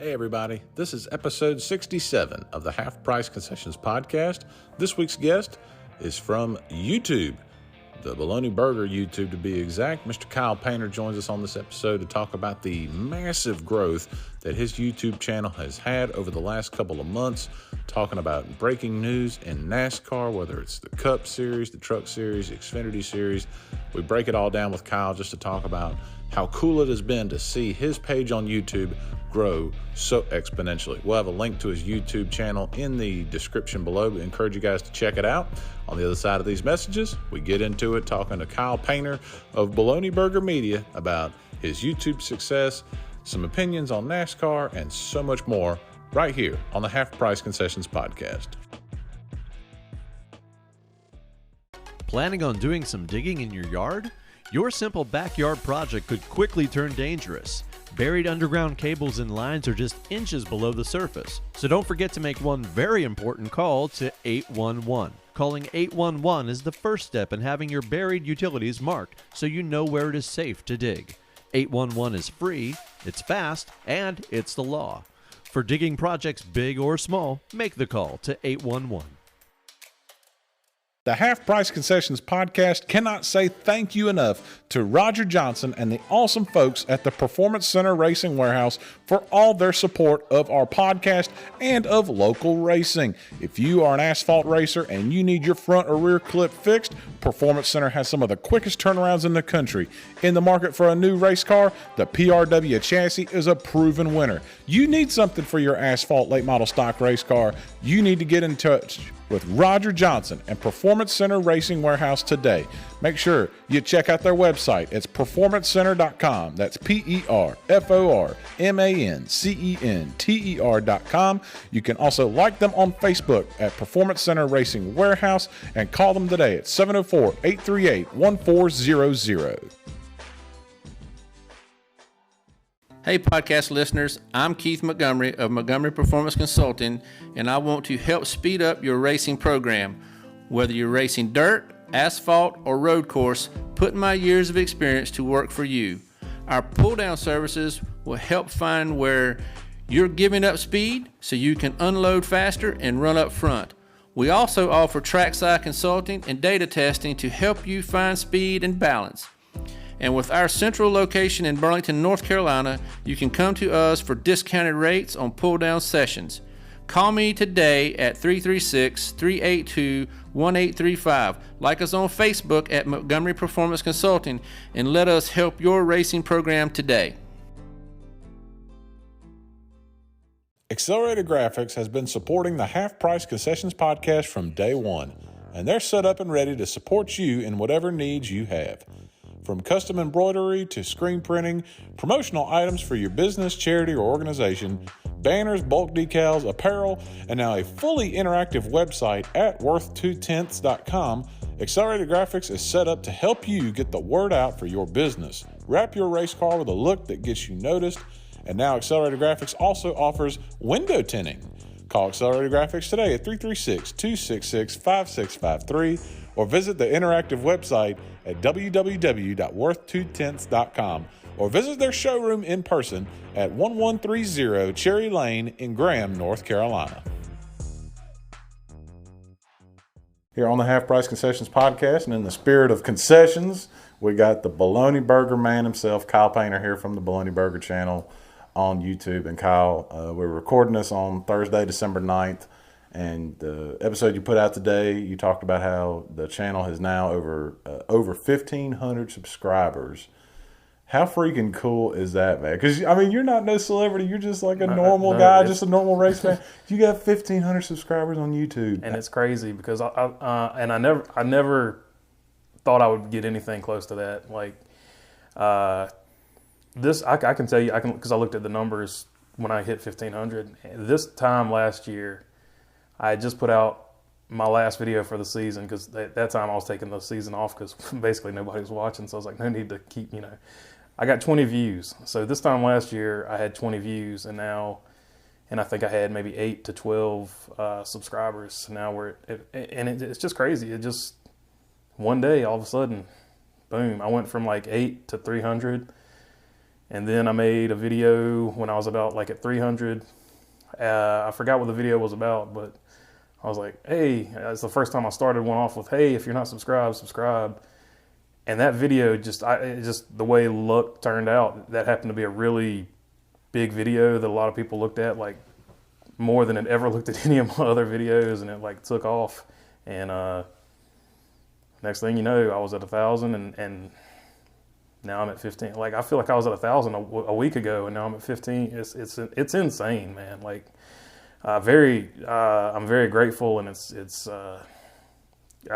Hey everybody, this is episode 67 of the Half Priced Concessions Podcast. This week's guest is from YouTube, the Bologna Burger YouTube to be exact. Mr. Kyle Painter joins us on this episode to talk about the massive growth that his YouTube channel has had over the last couple of months, talking about breaking news in NASCAR, whether it's the Cup Series, the Truck Series, the Xfinity Series. We break it all down with Kyle just to talk about how cool it has been to see his page on YouTube grow so exponentially. We'll have a link to his YouTube channel in the description below. We encourage you guys to check it out. On the other side of these messages, we get into it talking to Kyle Painter of Bologna Burger Media about his YouTube success, some opinions on NASCAR, and so much more right here on the Half Price Concessions Podcast. Planning on doing some digging in your yard? Your simple backyard project could quickly turn dangerous. Buried underground cables and lines are just inches below the surface, so don't forget to make one very important call to 811. Calling 811 is the first step in having your buried utilities marked so you know where it is safe to dig. 811 is free, it's fast, and it's the law. For digging projects big or small, make the call to 811. The Half Price Concessions Podcast cannot say thank you enough to Roger Johnson and the awesome folks at the Performance Center Racing Warehouse for all their support of our podcast and of local racing. If you are an asphalt racer and you need your front or rear clip fixed, Performance Center has some of the quickest turnarounds in the country. In the market for a new race car, the PRW chassis is a proven winner. You need something for your asphalt late model stock race car, you need to get in touch with Roger Johnson and Performance Center Racing Warehouse today. Make sure you check out their website. It's performancecenter.com. That's PERFORMANCENTER.com. You can also like them on Facebook at Performance Center Racing Warehouse and call them today at 704-838-1400. Hey podcast listeners, I'm Keith Montgomery of Montgomery Performance Consulting, and I want to help speed up your racing program. Whether you're racing dirt, asphalt, or road course, put my years of experience to work for you. Our pull-down services will help find where you're giving up speed so you can unload faster and run up front. We also offer trackside consulting and data testing to help you find speed and balance. And with our central location in Burlington, North Carolina, you can come to us for discounted rates on pull-down sessions. Call me today at 336-382-1835. Like us on Facebook at Montgomery Performance Consulting, and let us help your racing program today. Accelerated Graphics has been supporting the Half Price Concessions Podcast from day one, and they're set up and ready to support you in whatever needs you have. From custom embroidery to screen printing, promotional items for your business, charity, or organization, banners, bulk decals, apparel, and now a fully interactive website at worth2tenths.com, Accelerated Graphics is set up to help you get the word out for your business. Wrap your race car with a look that gets you noticed, and now Accelerated Graphics also offers window tinting. Call Accelerated Graphics today at 336-266-5653 or visit the interactive website at www.worth2tenths.com or visit their showroom in person at 1130 Cherry Lane in Graham, North Carolina. Here on the Half Price Concessions Podcast, and in the spirit of concessions, we got the Bologna Burger man himself, Kyle Painter, here from the Bologna Burger channel on YouTube. And Kyle, we're recording this on Thursday, December 9th. And the episode you put out today, you talked about how the channel has now over 1,500 subscribers. How freaking cool is that, man? Because, I mean, you're not no celebrity. You're just like a normal guy, just a normal race fan. You got 1,500 subscribers on YouTube. And it's crazy because I never thought I would get anything close to that. Like, this, I can tell you, because I looked at the numbers when I hit 1,500. This time last year, I had just put out my last video for the season because at that time I was taking the season off because basically nobody was watching. So I was like, no need to keep, I got 20 views. So this time last year I had 20 views, and I think I had maybe 8 to 12 subscribers. Now it's just crazy. It just, one day all of a sudden, boom, I went from like 8 to 300. And then I made a video when I was about like at 300. I forgot what the video was about, but I was like, hey, it's the first time I started one off with, hey, if you're not subscribed, subscribe. And that video, just the way luck turned out, that happened to be a really big video that a lot of people looked at, like more than it ever looked at any of my other videos, and it like took off. And next thing you know, I was at 1,000, and now I'm at 15. Like, I feel like I was at 1,000 a week ago, and now I'm at 15. It's insane, man. Like, I'm very grateful, and it's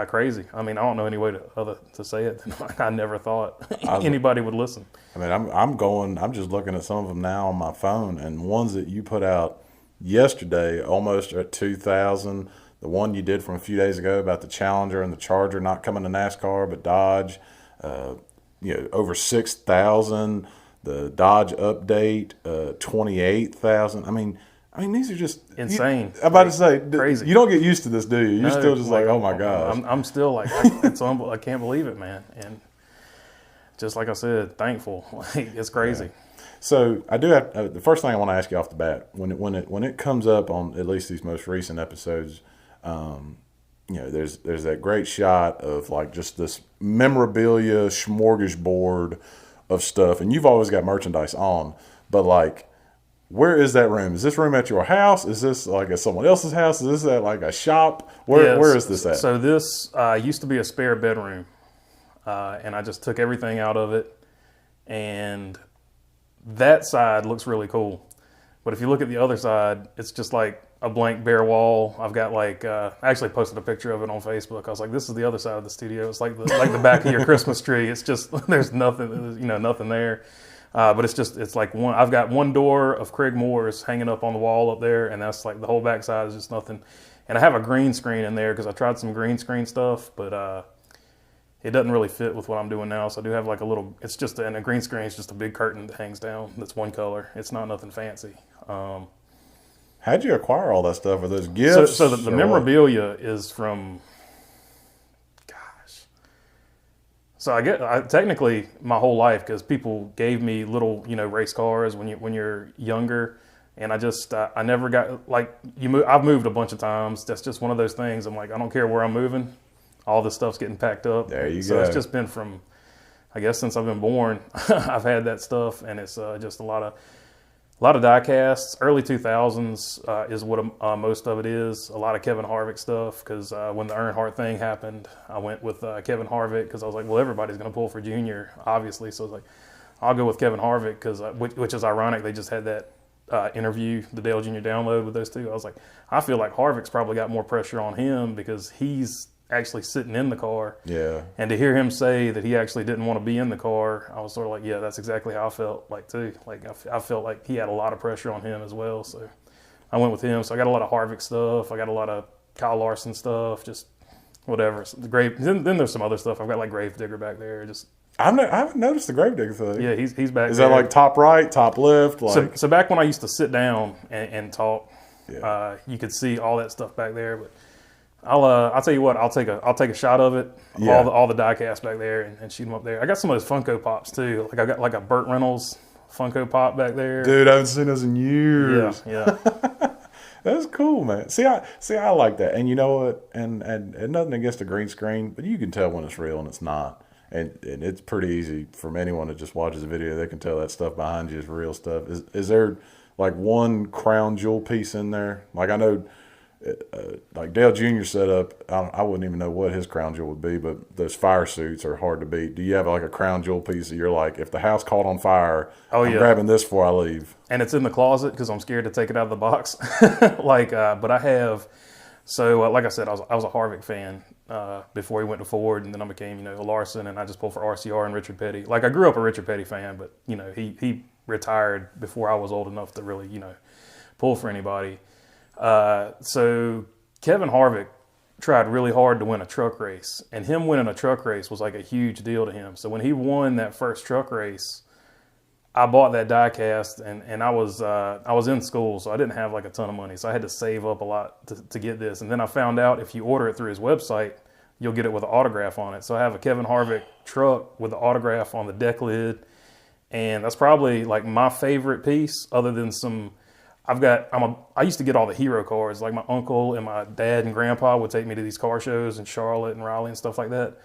crazy. I mean, I don't know any way to say it. I never thought anybody would listen. I mean, I'm just looking at some of them now on my phone, and ones that you put out yesterday almost at 2,000. The one you did from a few days ago about the Challenger and the Charger not coming to NASCAR but Dodge, over 6,000. The Dodge update, 28,000. I mean, these are just insane. I'm about to say, crazy. You don't get used to this, do you? You're no, still just like, oh my gosh. I'm still like, I can't believe it, man. And just like I said, thankful. Like, it's crazy. Yeah. So I do have the first thing I want to ask you off the bat when it comes up on at least these most recent episodes. There's that great shot of like just this memorabilia smorgasbord of stuff, and you've always got merchandise on, but like, where is that room? Is this room at your house? Is this like at someone else's house? Is this at like a shop? Where is this at? So this used to be a spare bedroom, and I just took everything out of it, and that side looks really cool. But if you look at the other side, it's just like a blank bare wall. I've got like, I actually posted a picture of it on Facebook. I was like, this is the other side of the studio. It's like the back of your Christmas tree. It's just, there's nothing, nothing there. But it's like I've got one door of Craig Moore's hanging up on the wall up there, and that's like the whole back side is just nothing. And I have a green screen in there because I tried some green screen stuff, but it doesn't really fit with what I'm doing now. So I do have like a little, and a green screen is just a big curtain that hangs down. That's one color. It's not nothing fancy. How'd you acquire all that stuff? Are those gifts? So the memorabilia is from, gosh. So I technically my whole life, because people gave me little, race cars when you're younger, and I never got like I've moved a bunch of times. That's just one of those things. I'm like, I don't care where I'm moving. All this stuff's getting packed up. There you go. So it's just been from, I guess, since I've been born, I've had that stuff, and it's just a lot of die casts. Early 2000s is what most of it is. A lot of Kevin Harvick stuff, because when the Earnhardt thing happened, I went with Kevin Harvick because I was like, well, everybody's going to pull for Junior, obviously. So I was like, I'll go with Kevin Harvick, because which is ironic. They just had that interview, the Dale Jr. download with those two. I was like, I feel like Harvick's probably got more pressure on him because he's actually sitting in the car. Yeah. And to hear him say that he actually didn't want to be in the car, I was sort of like, yeah, that's exactly how I felt like too. Like I felt like he had a lot of pressure on him as well. So I went with him. So I got a lot of Harvick stuff. I got a lot of Kyle Larson stuff, just whatever. So then there's some other stuff. I've got like Gravedigger back there. Just I haven't noticed the Gravedigger thing. Yeah, he's back. Is there. that like top right, top left? Like so back when I used to sit down and talk, yeah. You could see all that stuff back there. But I'll tell you what, I'll take a shot of it, yeah. all the die casts back there, and shoot them up there. I got some of those Funko Pops too. Like I got like a Burt Reynolds Funko Pop back there. Dude, I haven't seen those in years. Yeah. That's cool, man. See, I like that. And you know what? And nothing against a green screen, but you can tell when it's real and it's not. And it's pretty easy from anyone that just watches a video. They can tell that stuff behind you is real stuff. Is there like one crown jewel piece in there? Like I know. Like Dale Jr. set up, I wouldn't even know what his crown jewel would be, but those fire suits are hard to beat. Do you have like a crown jewel piece that you're like, if the house caught on fire, I'm grabbing this before I leave? And it's in the closet because I'm scared to take it out of the box. But I have, like I said, I was a Harvick fan before he went to Ford, and then I became, a Larson, and I just pulled for RCR and Richard Petty. Like I grew up a Richard Petty fan, but, he retired before I was old enough to really, pull for anybody. So Kevin Harvick tried really hard to win a truck race, and him winning a truck race was like a huge deal to him. So when he won that first truck race, I bought that die cast, and I was in school, so I didn't have like a ton of money. So I had to save up a lot to get this. And then I found out if you order it through his website, you'll get it with an autograph on it. So I have a Kevin Harvick truck with the autograph on the deck lid. And that's probably like my favorite piece, other than some. I used to get all the hero cars. Like my uncle and my dad and grandpa would take me to these car shows in Charlotte and Raleigh and stuff like that.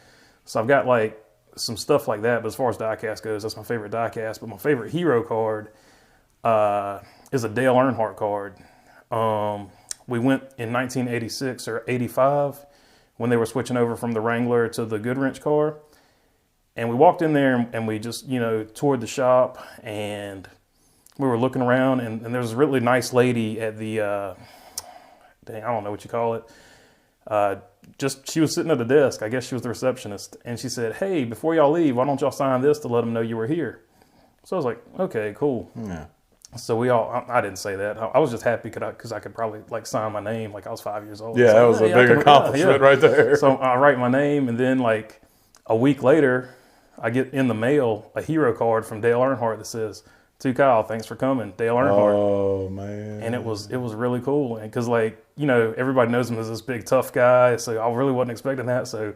So I've got like some stuff like that. But as far as diecast goes, that's my favorite diecast. But my favorite hero card is a Dale Earnhardt card. We went in 1986 or 85 when they were switching over from the Wrangler to the Goodwrench car. And we walked in there and we just, toured the shop, and we were looking around, and there was a really nice lady at the, I don't know what you call it. She was sitting at the desk. I guess she was the receptionist. And she said, "Hey, before y'all leave, why don't y'all sign this to let them know you were here?" So I was like, okay, cool. Yeah. So I didn't say that. I was just happy because I could probably like sign my name like I was 5 years old. Yeah, that was a big accomplishment right there. So I write my name, and then like a week later, I get in the mail a hero card from Dale Earnhardt that says, "To Kyle, thanks for coming, Dale Earnhardt." Oh man! And it was really cool, and because everybody knows him as this big tough guy, so I really wasn't expecting that. So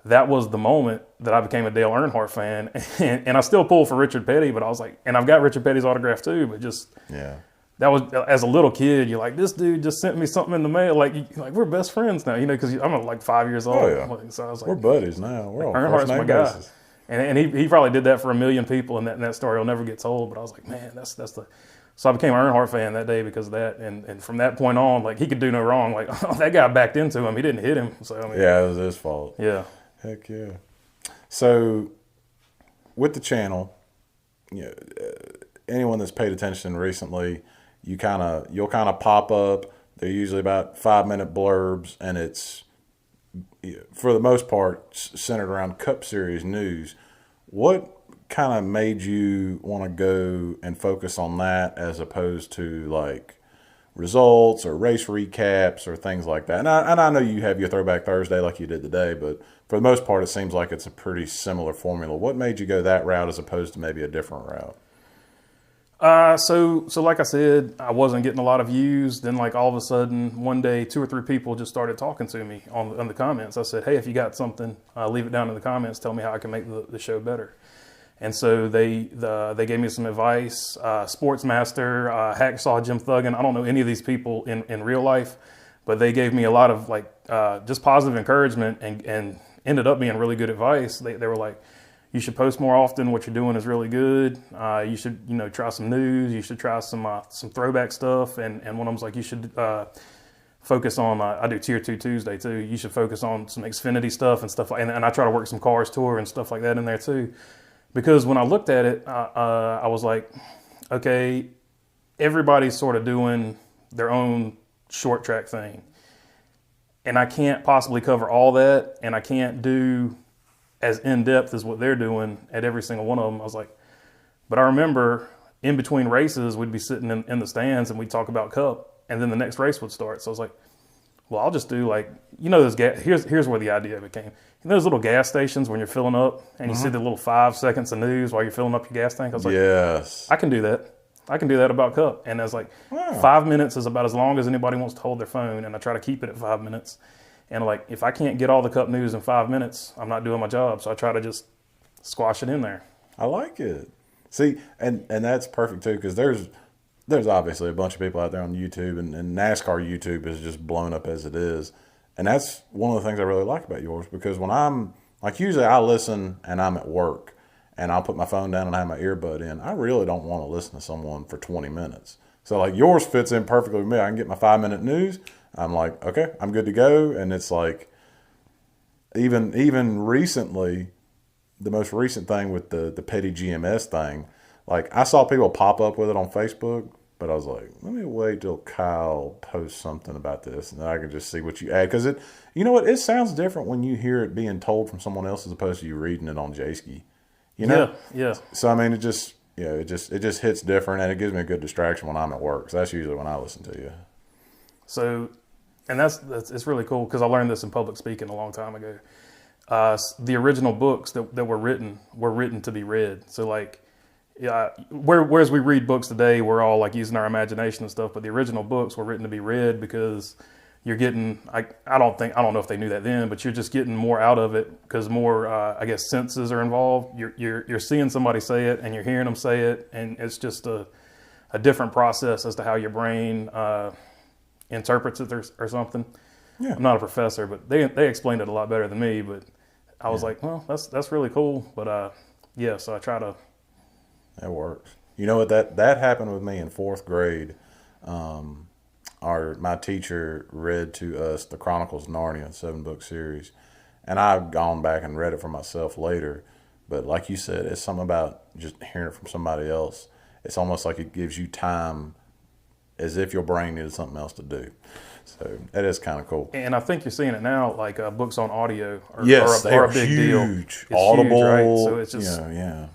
that was the moment that I became a Dale Earnhardt fan, and I still pull for Richard Petty, but I was like, and I've got Richard Petty's autograph too, but just that was, as a little kid, you're like, this dude just sent me something in the mail, like we're best friends now, because I'm like 5 years old. Oh yeah. So I was like, we're buddies now. We're on Earnhart's first name my guy. basis. And he probably did that for a million people, and that story will never get told. But I was like, man, that's the. So I became an Earnhardt fan that day because of that, and from that point on, like he could do no wrong. Like that guy backed into him, he didn't hit him. So yeah, it was his fault. Yeah. Heck yeah. So with the channel, anyone that's paid attention recently, you'll kind of pop up. They're usually about 5-minute blurbs, and it's, for the most part, centered around Cup Series news. What kind of made you want to go and focus on that as opposed to like results or race recaps or things like that? And I know you have your Throwback Thursday like you did today, but for the most part, it seems like it's a pretty similar formula. What made you go that route as opposed to maybe a different route? So like I said, I wasn't getting a lot of views. Then like all of a sudden, one day, 2 or 3 people just started talking to me on the comments. I said, "Hey, if you got something, leave it down in the comments. Tell me how I can make the show better." And so they gave me some advice. Sportsmaster, Hacksaw, Jim Thuggin. I don't know any of these people in real life, but they gave me a lot of just positive encouragement and ended up being really good advice. They were like, "You should post more often. What you're doing is really good. You should, try some news. You should try some throwback stuff." And one of them was like, "You should focus on." I do Tier 2 Tuesday too. "You should focus on some Xfinity stuff and stuff like." And I try to work some Cars Tour and stuff like that in there too, because when I looked at it, I was like, okay, everybody's sort of doing their own short track thing, and I can't possibly cover all that, and I can't do as in-depth as what they're doing at every single one of them. I was like, but I remember in between races, we'd be sitting in the stands and we'd talk about Cup, and then the next race would start. So I was like, well, I'll just do those here's where the idea became. Those little gas stations when you're filling up and you see the little 5 seconds of news while you're filling up your gas tank. I was like, yes, I can do that. I can do that about Cup. And I was like, 5 minutes is about as long as anybody wants to hold their phone, and I try to keep it at 5 minutes. And if I can't get all the Cup news in 5 minutes, I'm not doing my job. So I try to just squash it in there. I like it. See, and that's perfect too, because there's obviously a bunch of people out there on YouTube, and NASCAR YouTube is just blown up as it is. And that's one of the things I really like about yours, because when I'm usually I listen and I'm at work and I'll put my phone down and I have my earbud in. I really don't want to listen to someone for 20 minutes. So yours fits in perfectly with me. I can get my 5-minute news. I'm like, okay, I'm good to go. And it's like, even recently, the most recent thing with the petty GMS thing, I saw people pop up with it on Facebook, but I was like, let me wait till Kyle posts something about this, and then I can just see what you add. Because it sounds different when you hear it being told from someone else as opposed to you reading it on J-Ski. Yeah. So it just it just hits different, and it gives me a good distraction when I'm at work. So that's usually when I listen to you. So, and that's it's really cool, because I learned this in public speaking a long time ago. The original books that were written to be read. So whereas we read books today, we're all using our imagination and stuff, but the original books were written to be read, because you're getting, I don't know if they knew that then, but you're just getting more out of it because more, I guess, senses are involved. You're seeing somebody say it and you're hearing them say it, and it's just a different process as to how your brain interprets it or something. Yeah. I'm not a professor, but they explained it a lot better than me. But I was like, well, that's really cool. But yeah, so I try to. That works. You know what? That happened with me in fourth grade. My teacher read to us the Chronicles of Narnia, 7-book series, and I've gone back and read it for myself later. But like you said, it's something about just hearing it from somebody else. It's almost like it gives you time, as if your brain needed something else to do. So that is kind of cool. And I think you're seeing it now, like books on audio are a big deal. Huge. It's Audible, huge, right? So it's just yeah.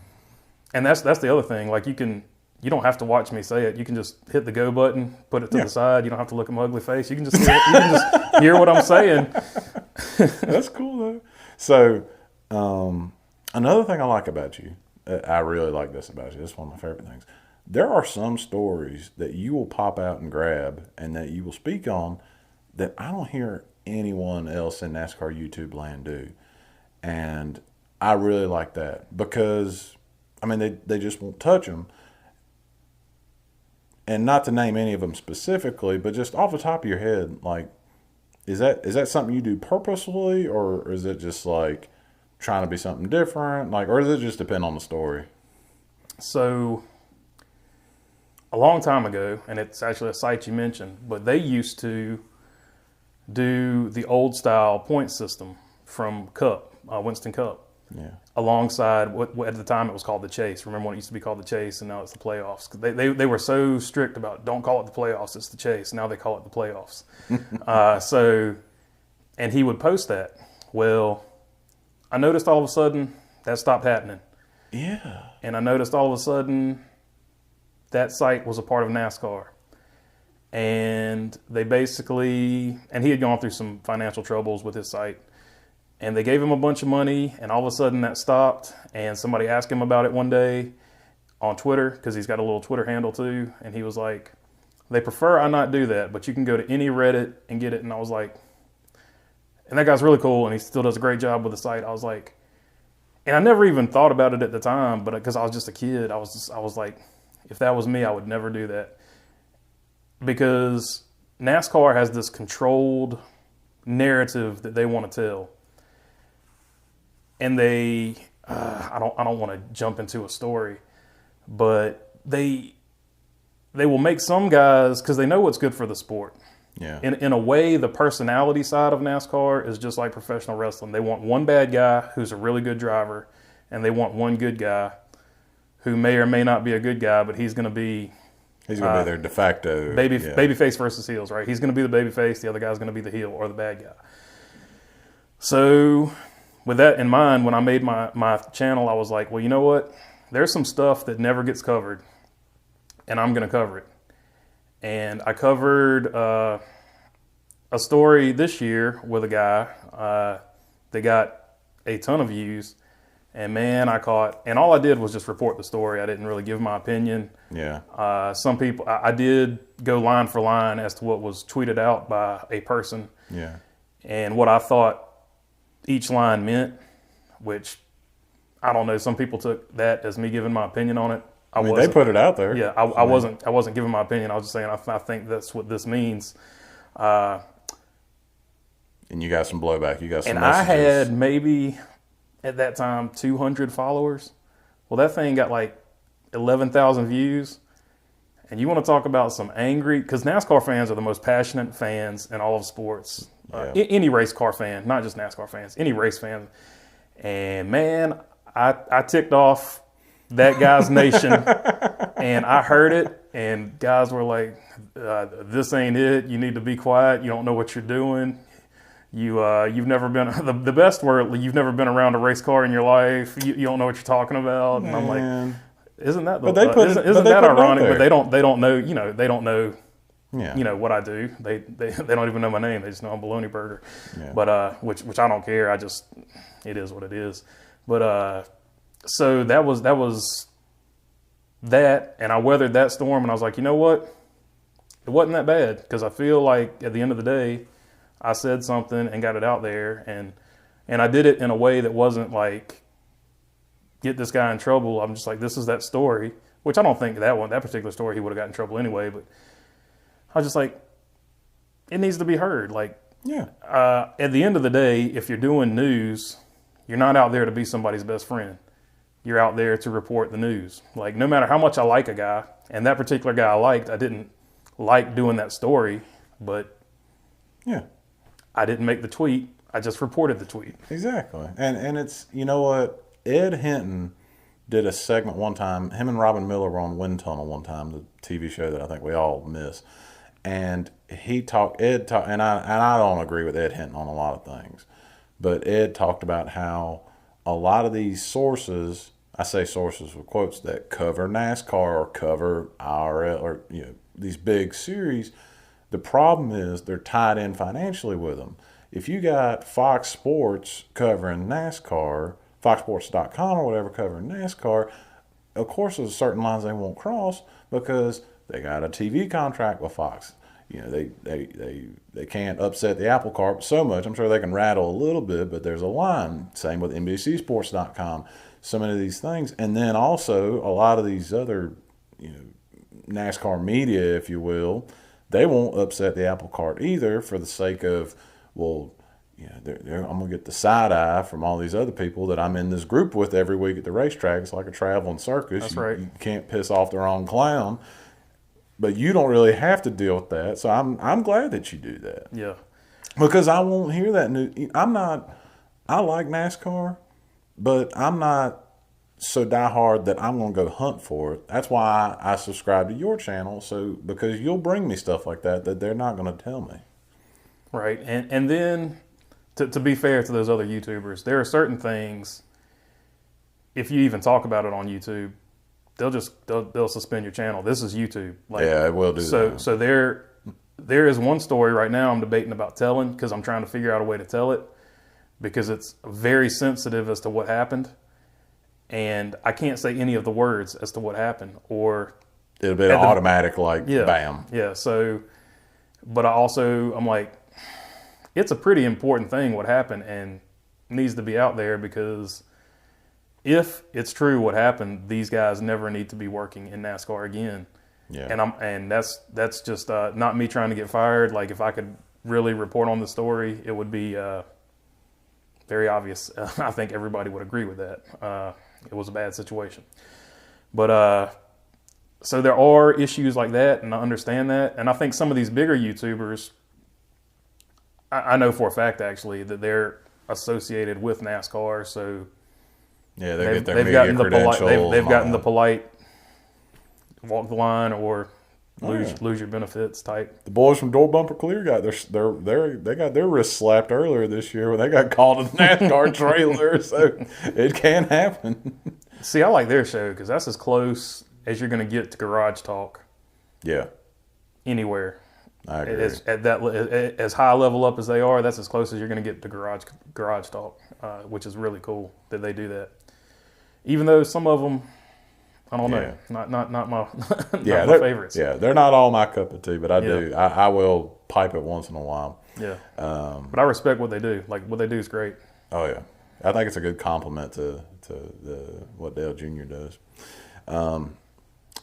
And that's the other thing. Like you don't have to watch me say it. You can just hit the go button, put it to the side. You don't have to look at my ugly face. You can just hear what I'm saying. That's cool though. So another thing I like about you, I really like this about you. This is one of my favorite things. There are some stories that you will pop out and grab and that you will speak on that I don't hear anyone else in NASCAR YouTube land do. And I really like that because, I mean, they just won't touch them. And not to name any of them specifically, but just off the top of your head, like, is that something you do purposefully, or is it just like trying to be something different? Like, or does it just depend on the story? So a long time ago, and it's actually a site you mentioned, but they used to do the old style point system from Cup, Winston Cup. Yeah. Alongside what at the time it was called the Chase. Remember when it used to be called the Chase, and now it's the playoffs. They were so strict about don't call it the playoffs, it's the Chase. Now they call it the playoffs. And he would post that. Well, I noticed all of a sudden that stopped happening. Yeah. And I noticed all of a sudden that site was a part of NASCAR. And they basically, and he had gone through some financial troubles with his site. And they gave him a bunch of money, and all of a sudden that stopped. And somebody asked him about it one day on Twitter, because he's got a little Twitter handle too. And he was like, they prefer I not do that, but you can go to any Reddit and get it. And I was like, and that guy's really cool, and he still does a great job with the site. I was like, and I never even thought about it at the time, but because I was just a kid, I was like, if that was me, I would never do that. Because NASCAR has this controlled narrative that they want to tell. And they, I don't want to jump into a story, but they will make some guys, because they know what's good for the sport. Yeah. In a way, the personality side of NASCAR is just like professional wrestling. They want one bad guy who's a really good driver, and they want one good guy who may or may not be a good guy, but he's going to be their de facto baby face versus heels, right? He's going to be the baby face, the other guy's going to be the heel or the bad guy. So with that in mind, when I made my channel, I was like, well, you know what? There's some stuff that never gets covered, and I'm going to cover it. And I covered a story this year with a guy that got a ton of views. And man, and all I did was just report the story. I didn't really give my opinion. Yeah. Some people, I did go line for line as to what was tweeted out by a person. Yeah. And what I thought each line meant, which I don't know. Some people took that as me giving my opinion on it. I mean, they put it out there. Yeah, I wasn't giving my opinion. I was just saying I think that's what this means. And you got some blowback. You got some. And messages. I had maybe at that time 200 followers. Well, that thing got like 11,000 views. And you want to talk about some angry, because NASCAR fans are the most passionate fans in all of sports. Any race car fan, not just NASCAR fans, any race fan. And man, I ticked off that guy's nation, and I heard it, and guys were like, this ain't it. You need to be quiet. You don't know what you're doing. You've never been, the best word, you've never been around a race car in your life. You don't know what you're talking about. And I'm like, isn't that ironic? But they don't know, they don't know, what I do. They don't even know my name. They just know I'm Bologna Burger. Yeah. But, which I don't care. It is what it is. But, so that was that, and I weathered that storm, and I was like, you know what? It wasn't that bad, because I feel like at the end of the day, I said something and got it out there, and I did it in a way that wasn't like get this guy in trouble. I'm just like, this is that story, which I don't think that particular story he would have got in trouble anyway. But I was just like, it needs to be heard. Like, at the end of the day, if you're doing news, you're not out there to be somebody's best friend. You're out there to report the news. Like, no matter how much I like a guy, and that particular guy I didn't like doing that story, but I didn't make the tweet. I just reported the tweet. Exactly. And it's, you know what? Ed Hinton did a segment one time. Him and Robin Miller were on Wind Tunnel one time, the TV show that I think we all miss. And Ed talked, and I don't agree with Ed Hinton on a lot of things, but Ed talked about how a lot of these sources, I say sources with quotes, that cover NASCAR or cover IRL or these big series, the problem is they're tied in financially with them. If you got Fox Sports covering NASCAR, foxsports.com or whatever covering NASCAR, of course there's certain lines they won't cross because they got a TV contract with Fox. They can't upset the apple cart so much. I'm sure they can rattle a little bit, but there's a line. Same with NBCsports.com. So many of these things. And then also a lot of these other, NASCAR media, if you will, they won't upset the apple cart either for the sake of, I'm going to get the side eye from all these other people that I'm in this group with every week at the racetrack. It's like a traveling circus. That's right. You can't piss off the wrong clown. But you don't really have to deal with that. So I'm glad that you do that. Yeah. Because I won't hear that news. I like NASCAR, but I'm not so diehard that I'm going to go hunt for it. That's why I subscribe to your channel. Because you'll bring me stuff like that they're not going to tell me. Right. And then to be fair to those other YouTubers, there are certain things, if you even talk about it on YouTube, they'll suspend your channel. This is YouTube. It will do that. So there is one story right now I'm debating about telling because I'm trying to figure out a way to tell it because it's very sensitive as to what happened. And I can't say any of the words as to what happened or... It'll be automatic bam. Yeah. So, but I'm like, it's a pretty important thing what happened and needs to be out there because... If it's true what happened, these guys never need to be working in NASCAR again. Yeah. And that's just not me trying to get fired. Like if I could really report on the story, it would be very obvious. I think everybody would agree with that. It was a bad situation. But so there are issues like that, and I understand that. And I think some of these bigger YouTubers, I know for a fact actually that they're associated with NASCAR, so. Yeah, they've gotten the polite walk the line or lose your benefits type. The boys from Door Bumper Clear got they got their wrists slapped earlier this year when they got called in the NASCAR trailer, so it can happen. See, I like their show because that's as close as you're going to get to Garage Talk. Yeah, anywhere. I agree. As high level up as they are, that's as close as you're going to get to Garage Talk, which is really cool that they do that. Even though some of them, I don't know, not my my favorites. Yeah, they're not all my cup of tea, but I will pipe it once in a while. Yeah, but I respect what they do. Like what they do is great. Oh yeah, I think it's a good compliment to what Dale Jr. does.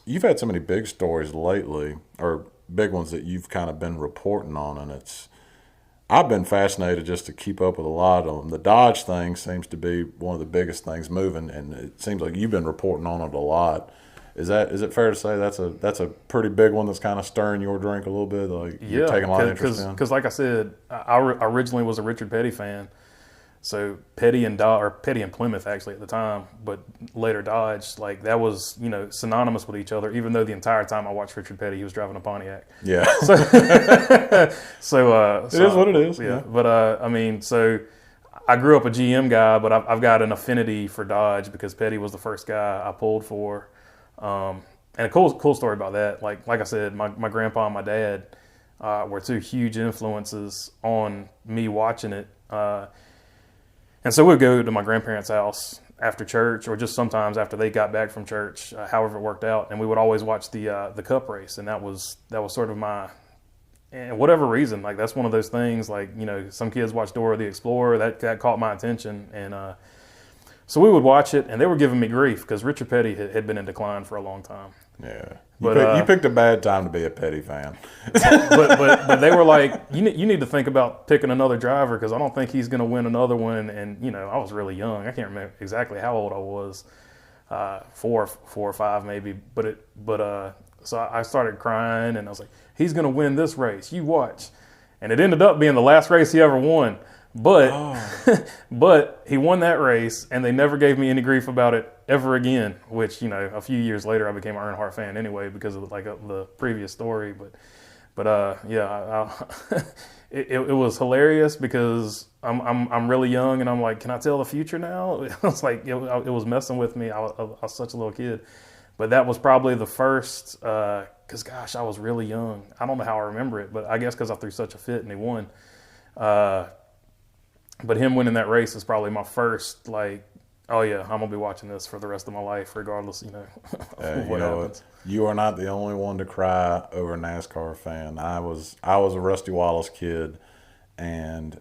You've had so many big stories lately, or big ones that you've kind of been reporting on, and I've been fascinated just to keep up with a lot of them. The Dodge thing seems to be one of the biggest things moving, and it seems like you've been reporting on it a lot. Is it fair to say that's a pretty big one that's kind of stirring your drink a little bit? Like you're taking a lot of interest in? Because like I said, I originally was a Richard Petty fan. So Petty and Plymouth actually at the time, but later Dodge, like that was, synonymous with each other, even though the entire time I watched Richard Petty, he was driving a Pontiac. Yeah. So it is what it is. Yeah. But so I grew up a GM guy, but I've got an affinity for Dodge because Petty was the first guy I pulled for. And a cool story about that. Like I said, my grandpa and my dad were two huge influences on me watching it. And so we'd go to my grandparents' house after church, or just sometimes after they got back from church, however it worked out. And we would always watch the Cup race, and that was sort of my and whatever reason, like that's one of those things. Like some kids watch Dora the Explorer. That caught my attention, and so we would watch it, and they were giving me grief because Richard Petty had been in decline for a long time. Yeah, But you picked a bad time to be a Petty fan. but they were like, you need to think about picking another driver because I don't think he's going to win another one. And I was really young. I can't remember exactly how old I was, 4 or 5 maybe. So I started crying, and I was like, he's going to win this race. You watch. And it ended up being the last race he ever won. But but he won that race, and they never gave me any grief about it ever again. Which a few years later, I became an Earnhardt fan anyway because of the previous story. But it was hilarious because I'm really young, and I'm like, can I tell the future now? It was like it was messing with me. I was such a little kid, but that was probably the first. Because gosh, I was really young. I don't know how I remember it, but I guess because I threw such a fit and he won. But him winning that race is probably my first, like, oh yeah, I'm going to be watching this for the rest of my life, regardless, of what happens. You are not the only one to cry over a NASCAR fan. I was a Rusty Wallace kid, and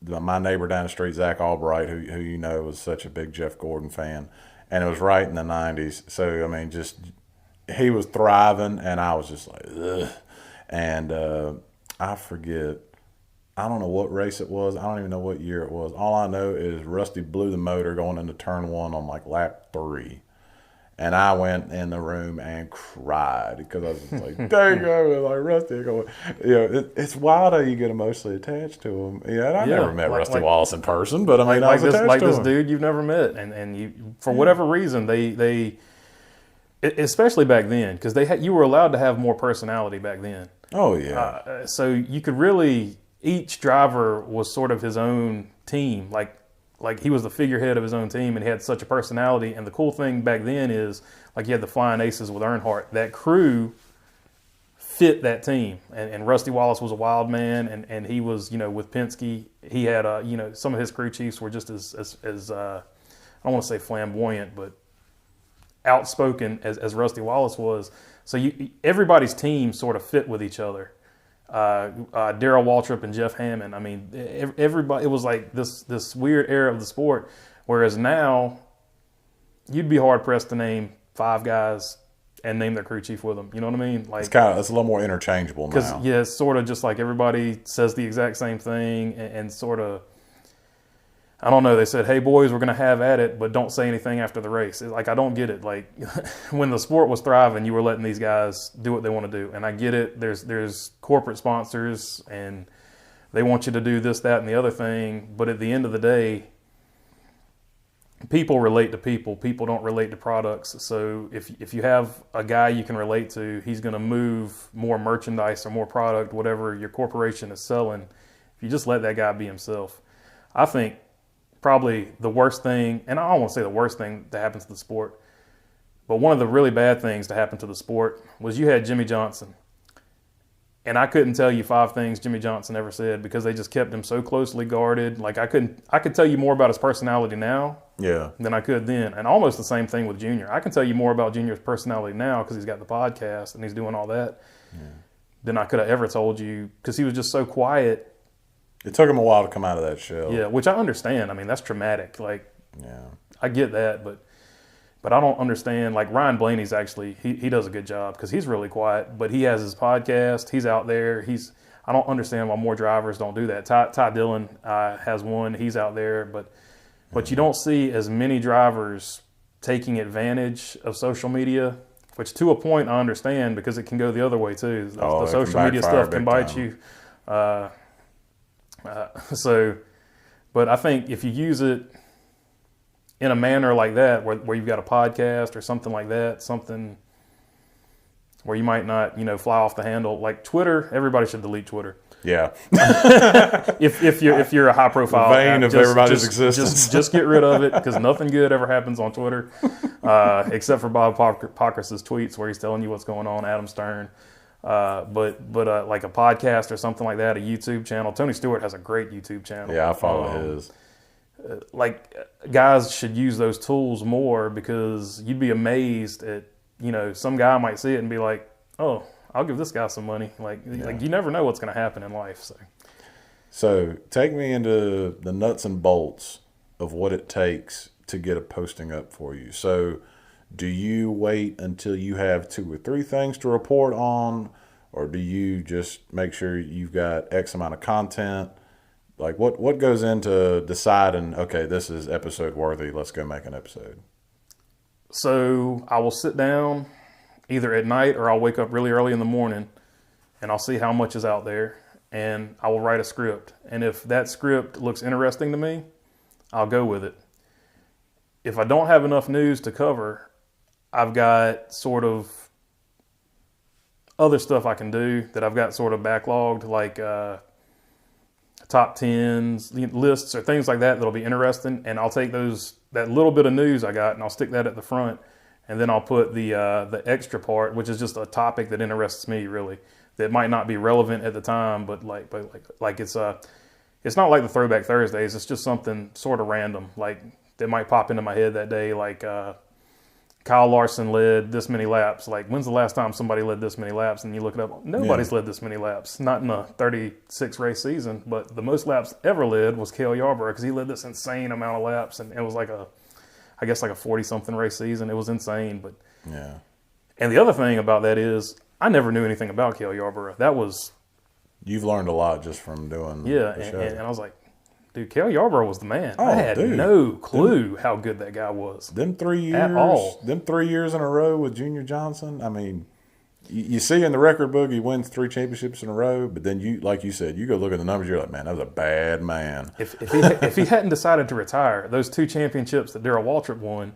my neighbor down the street, Zach Albright, who was such a big Jeff Gordon fan, and it was right in the 90s. So, I mean, just he was thriving, and I was just like, ugh. And I forget. I don't know what race it was. I don't even know what year it was. All I know is Rusty blew the motor going into turn 1 on like lap 3. And I went in the room and cried because I was just like, dang, like Rusty. It's wild how you get emotionally attached to him. Yeah, and I never met Rusty Wallace in person, but I mean, I was attached to him. This dude you've never met. And you, for whatever reason, they especially back then, because you were allowed to have more personality back then. Oh, yeah. So you could really... Each driver was sort of his own team, like he was the figurehead of his own team, and he had such a personality. And the cool thing back then is, like, you had the Flying Aces with Earnhardt. That crew fit that team, and Rusty Wallace was a wild man, and he was, with Penske, he had, some of his crew chiefs were just as I don't want to say flamboyant, but outspoken as Rusty Wallace was. So everybody's team sort of fit with each other. Daryl Waltrip and Jeff Hammond. I mean, everybody. It was like this weird era of the sport. Whereas now, you'd be hard pressed to name 5 guys and name their crew chief with them. You know what I mean? Like it's a little more interchangeable now. Because it's sort of just like everybody says the exact same thing and sort of. I don't know. They said, "Hey boys, we're going to have at it, but don't say anything after the race." It's like I don't get it. Like when the sport was thriving, you were letting these guys do what they want to do, and I get it. There's corporate sponsors, and they want you to do this, that, and the other thing. But at the end of the day, people relate to people. People don't relate to products. So if you have a guy you can relate to, he's going to move more merchandise or more product, whatever your corporation is selling. If you just let that guy be himself, I think. Probably the worst thing, and I don't want to say the worst thing that happens to the sport, but one of the really bad things to happen to the sport was you had Jimmy Johnson. And I couldn't tell you 5 things Jimmy Johnson ever said because they just kept him so closely guarded. Like I could tell you more about his personality now than I could then. And almost the same thing with Junior. I can tell you more about Junior's personality now because he's got the podcast and he's doing all that than I could have ever told you because he was just so quiet. It took him a while to come out of that shell. Yeah, which I understand. I mean, that's traumatic. I get that, but I don't understand. Like Ryan Blaney's actually, he does a good job because he's really quiet, but he has his podcast. He's out there. I don't understand why more drivers don't do that. Ty Dillon has one. He's out there, but you don't see as many drivers taking advantage of social media, which to a point I understand because it can go the other way too. The social media stuff can bite you. But I think if you use it in a manner like that, where you've got a podcast or something like that, something where you might not, fly off the handle, like Twitter, everybody should delete Twitter. Yeah. if you're a high profile, the vein of everybody's existence, just get rid of it because nothing good ever happens on Twitter, except for Bob Pockrass's tweets where he's telling you what's going on. Adam Stern. But like a podcast or something like that, a YouTube channel. Tony Stewart has a great YouTube channel. Yeah, I follow his. Guys should use those tools more because you'd be amazed at, some guy might see it and be like, oh, I'll give this guy some money. Like you never know what's going to happen in life. So take me into the nuts and bolts of what it takes to get a posting up for you. So do you wait until you have 2 or 3 things to report on, or do you just make sure you've got X amount of content? Like what goes into deciding, okay, this is episode worthy, let's go make an episode? So I will sit down either at night or I'll wake up really early in the morning and I'll see how much is out there and I will write a script. And if that script looks interesting to me, I'll go with it. If I don't have enough news to cover, I've got sort of other stuff I can do that I've got sort of backlogged, like top 10s, lists, or things like that that'll be interesting. And I'll take that little bit of news I got and I'll stick that at the front. And then I'll put the extra part, which is just a topic that interests me really, that might not be relevant at the time, but it's not like the Throwback Thursdays. It's just something sort of random, like that might pop into my head that day. Like Kyle Larson led this many laps. Like, when's the last time somebody led this many laps? And you look it up. Nobody's led this many laps. Not in a 36 race season, but the most laps ever led was Cale Yarborough because he led this insane amount of laps, and it was like a 40-something race season. It was insane. But yeah. And the other thing about that is I never knew anything about Cale Yarborough. You've learned a lot just from doing the show. And I was like, dude, Cale Yarborough was the man. Oh, I had no clue how good that guy was. Them 3 years at all. Them 3 years in a row with Junior Johnson. I mean, you see in the record book he wins 3 championships in a row, but then you, like you said, you go look at the numbers, you're like, man, that was a bad man. If he hadn't decided to retire, those 2 championships that Daryl Waltrip won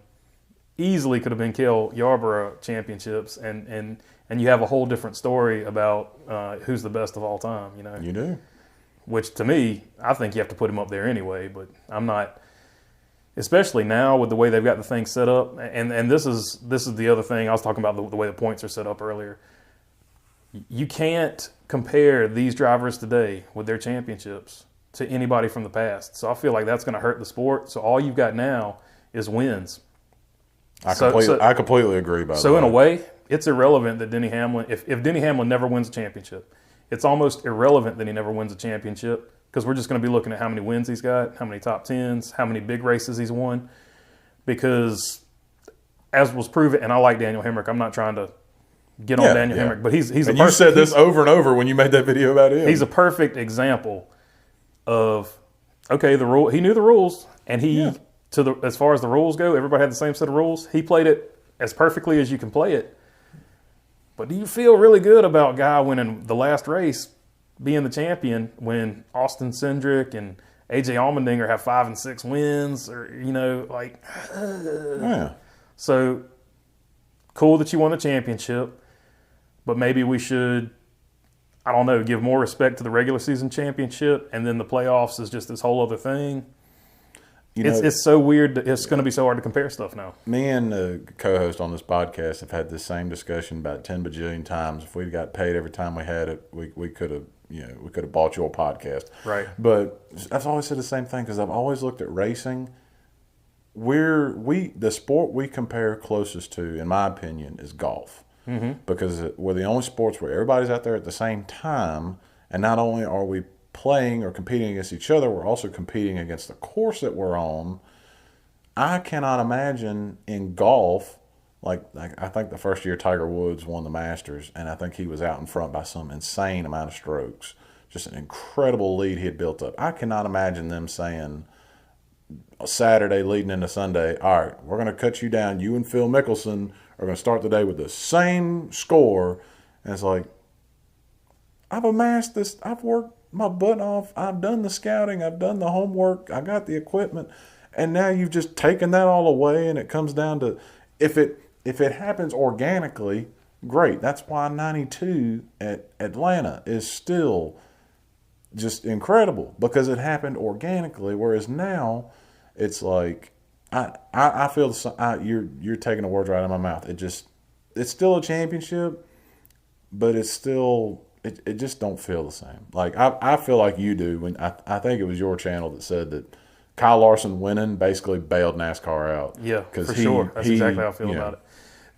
easily could have been Cale Yarborough championships, and you have a whole different story about who's the best of all time. You know, you do. Which to me, I think you have to put him up there anyway. But I'm not, especially now with the way they've got the thing set up. And this is the other thing I was talking about, the way the points are set up earlier. You can't compare these drivers today with their championships to anybody from the past. So I feel like that's going to hurt the sport. So all you've got now is wins. I completely agree. So in a way, it's irrelevant that Denny Hamlin, if Denny Hamlin never wins a championship, it's almost irrelevant that he never wins a championship because we're just going to be looking at how many wins he's got, how many top 10s, how many big races he's won. Because as was proven, and I like Daniel Hemrick, I'm not trying to get on Daniel Hemrick, but he's and you said this over and over when you made that video about him. He's a perfect example of, okay, he knew the rules, and as far as the rules go, everybody had the same set of rules. He played it as perfectly as you can play it. But do you feel really good about guy winning the last race, being the champion, when Austin Cindric and AJ Allmendinger have 5 and 6 wins, or Yeah. So cool that you won the championship, but maybe we should, I don't know, give more respect to the regular season championship, and then the playoffs is just this whole other thing. It's so weird. It's going to be so hard to compare stuff now. Me and the co-host on this podcast have had the same discussion about 10 bajillion times. If we got paid every time we had it, we could have bought your podcast. Right. But I've always said the same thing because I've always looked at racing. The sport we compare closest to, in my opinion, is golf. Mm-hmm. Because we're the only sports where everybody's out there at the same time, and not only are we playing or competing against each other, we're also competing against the course that we're on. I cannot imagine in golf, like I think the first year Tiger Woods won the Masters, and I think he was out in front by some insane amount of strokes. Just an incredible lead he had built up. I cannot imagine them saying Saturday leading into Sunday, all right, we're going to cut you down. You and Phil Mickelson are going to start the day with the same score. And it's like, I've amassed this. I've worked my butt off. I've done the scouting. I've done the homework. I got the equipment. And now you've just taken that all away, and it comes down to if it happens organically, great. That's why 92 at Atlanta is still just incredible, because it happened organically, whereas now it's like I feel you're taking the words right out of my mouth. It's still a championship, but it's still it just don't feel the same. Like I feel like you do when I think it was your channel that said that Kyle Larson winning basically bailed NASCAR out. Yeah, for sure. That's exactly how I feel about it.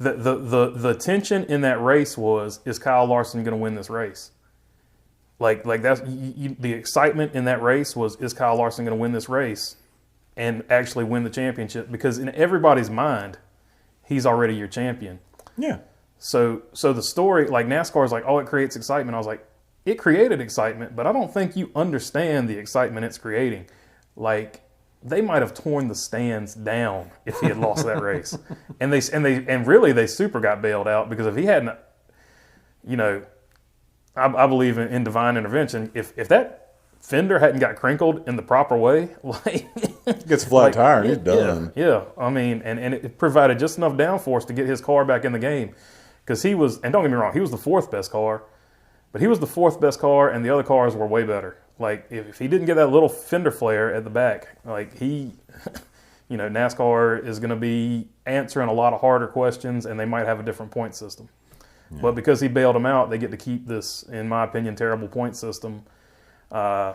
the tension in that race was, is Kyle Larson going to win this race? Like that's the excitement in that race was, is Kyle Larson going to win this race and actually win the championship? Because in everybody's mind, he's already your champion. Yeah. So the story, like NASCAR is like, oh, it creates excitement. I was like, it created excitement, but I don't think you understand the excitement it's creating. Like, they might have torn the stands down if he had lost that race. And really they super got bailed out, because if he hadn't, you know, I believe in divine intervention. If that fender hadn't got crinkled in the proper way, like gets a flat tire, he's done. Yeah. I mean, and it provided just enough downforce to get his car back in the game. Because he was, and don't get me wrong, he was the fourth best car, but he was the fourth best car, and the other cars were way better. Like, if he didn't get that little fender flare at the back, like he, you know, NASCAR is going to be answering a lot of harder questions, and they might have a different point system. Yeah. But because he bailed them out, they get to keep this, in my opinion, terrible point system, and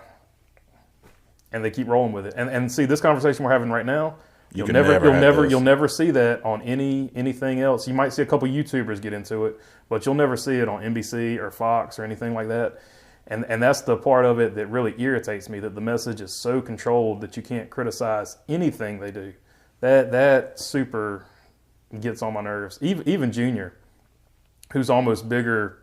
they keep rolling with it. And see, this conversation we're having right now, you'll never see that on anything else. You might see a couple YouTubers get into it, but you'll never see it on NBC or Fox or anything like that. And that's the part of it that really irritates me, that the message is so controlled that you can't criticize anything they do. That super gets on my nerves. Even Junior, who's almost bigger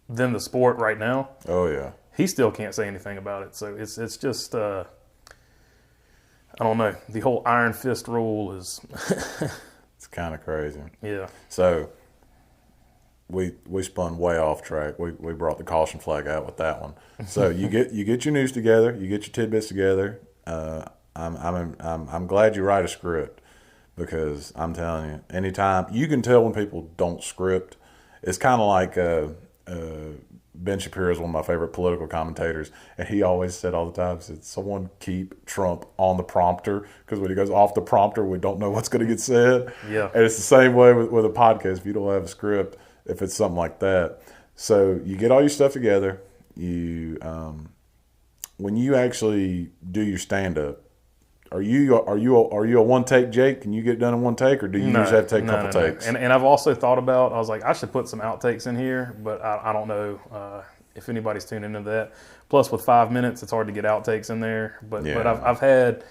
than the sport right now. Oh yeah. He still can't say anything about it. So it's just I don't know. The whole iron fist rule is it's kind of crazy. Yeah. So we spun way off track. We brought the caution flag out with that one. So you get your news together, you get your tidbits together. I'm glad you write a script, because I'm telling you, anytime you can tell when people don't script. It's kind of like Ben Shapiro is one of my favorite political commentators, and he always said all the time, said, someone keep Trump on the prompter, because when he goes off the prompter, we don't know what's going to get said. Yeah. And it's the same way with a podcast. If you don't have a script, if it's something like that. So you get all your stuff together. You when you actually do your stand-up, are you a one-take Jake? Can you get it done in one take, or do you usually have to take a couple takes? And I've also thought about, I was like, I should put some outtakes in here, but I don't know if anybody's tuning into that. Plus, with 5 minutes, it's hard to get outtakes in there. But I've had,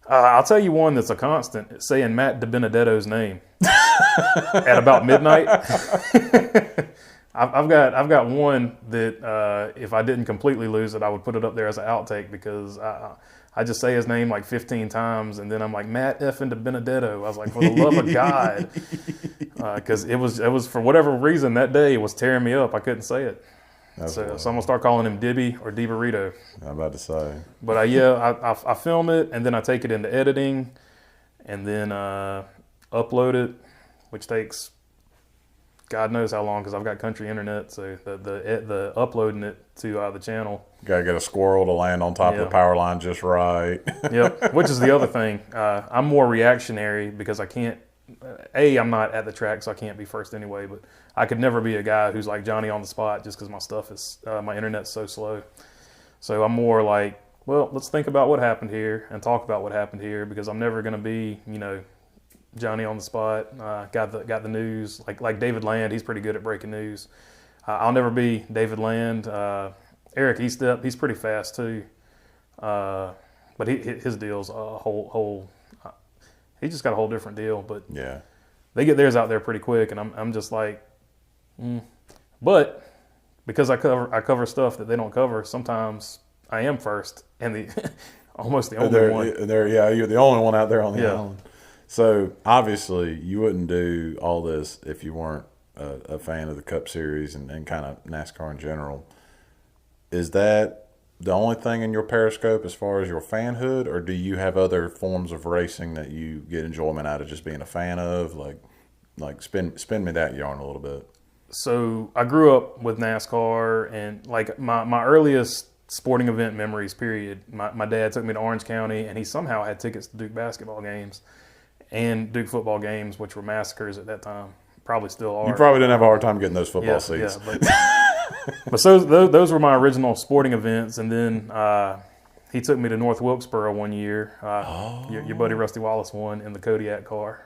I'll tell you one that's a constant, saying Matt DiBenedetto's name at about midnight. I've got one that if I didn't completely lose it, I would put it up there as an outtake, because I just say his name like 15 times, and then I'm like, Matt effing DiBenedetto. I was like, for the love of God. Because it was, for whatever reason, that day it was tearing me up. I couldn't say it. So I'm going to start calling him Dibby or DiBurrito. I'm about to say. But I film it, and then I take it into editing, and then upload it, which takes God knows how long, because I've got country internet. So the uploading it to the channel. Got to get a squirrel to land on top of the power line just right. Yep, which is the other thing. I'm more reactionary, because I can't, I'm not at the track, so I can't be first anyway, but I could never be a guy who's like Johnny on the spot, just because my stuff is, my internet's so slow. So I'm more like, well, let's think about what happened here and talk about what happened here, because I'm never going to be, Johnny on the spot, got the news. Like David Land, he's pretty good at breaking news. I'll never be David Land. Eric Eastep, he's pretty fast too, but his deal's a whole. He just got a whole different deal. But yeah, they get theirs out there pretty quick, and I'm just like, But because I cover stuff that they don't cover, sometimes I am first and almost the only one. You're the only one out there on the island. So obviously you wouldn't do all this if you weren't a fan of the Cup Series and kind of NASCAR in general. Is that the only thing in your Periscope as far as your fanhood, or do you have other forms of racing that you get enjoyment out of just being a fan of? Like spin me that yarn a little bit. So I grew up with NASCAR, and like my earliest sporting event memories, period. My dad took me to Orange County, and he somehow had tickets to Duke basketball games and Duke football games, which were massacres at that time. Probably still are. You probably didn't have a hard time getting those football seats. But so those were my original sporting events, and then he took me to North Wilkesboro one year. Your buddy Rusty Wallace won in the Kodiak car.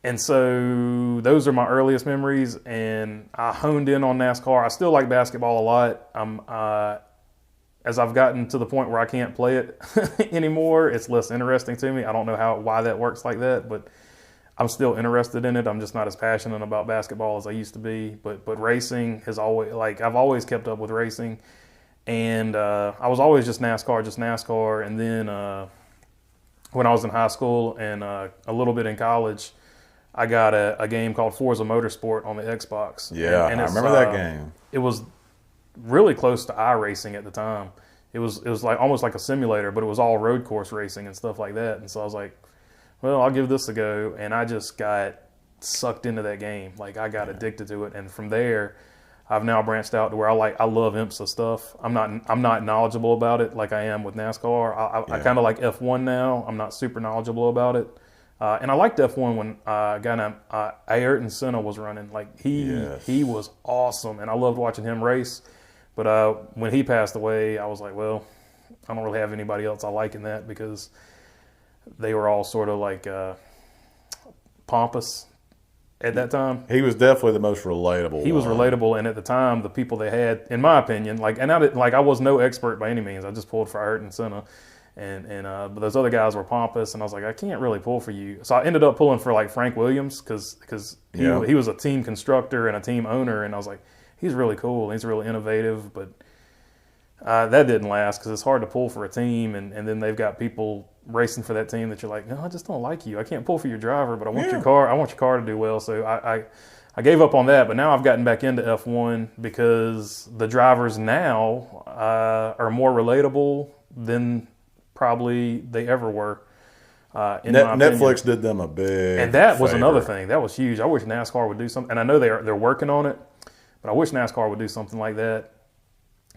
And so those are my earliest memories, and I honed in on NASCAR. I still like basketball a lot. As I've gotten to the point where I can't play it anymore, it's less interesting to me. I don't know why that works like that, but I'm still interested in it. I'm just not as passionate about basketball as I used to be. But racing has always, like, I've always kept up with racing, and I was always just NASCAR. And then when I was in high school and a little bit in college, I got a game called Forza Motorsport on the Xbox. Yeah, and I remember that game. It was really close to iRacing at the time. It was like almost like a simulator, but it was all road course racing and stuff like that. And so I was like, well, I'll give this a go. And I just got sucked into that game. Like, I got addicted to it. And from there, I've now branched out to where I love IMSA stuff. I'm not knowledgeable about it like I am with NASCAR. I kind of like F1 now. I'm not super knowledgeable about it. And I liked F1 when a guy named Ayrton Senna was running. Like, he was awesome, and I loved watching him race. But when he passed away, I was like, well, I don't really have anybody else I like in that, because they were all sort of like pompous at that time. He was definitely the most relatable. He was relatable, and at the time, the people they had, in my opinion, I was no expert by any means. I just pulled for Ayrton Senna. But those other guys were pompous, and I was like, I can't really pull for you. So I ended up pulling for like Frank Williams because he was a team constructor and a team owner, and I was like, he's really cool. He's really innovative, but that didn't last because it's hard to pull for a team, and then they've got people racing for that team that you're like, no, I just don't like you. I can't pull for your driver, but I want your car. I want your car to do well. So I gave up on that, but now I've gotten back into F1 because the drivers now are more relatable than probably they ever were. Netflix did them a big and that was favor. another thing that was huge. I wish NASCAR would do something, and I know they're working on it, but I wish NASCAR would do something like that.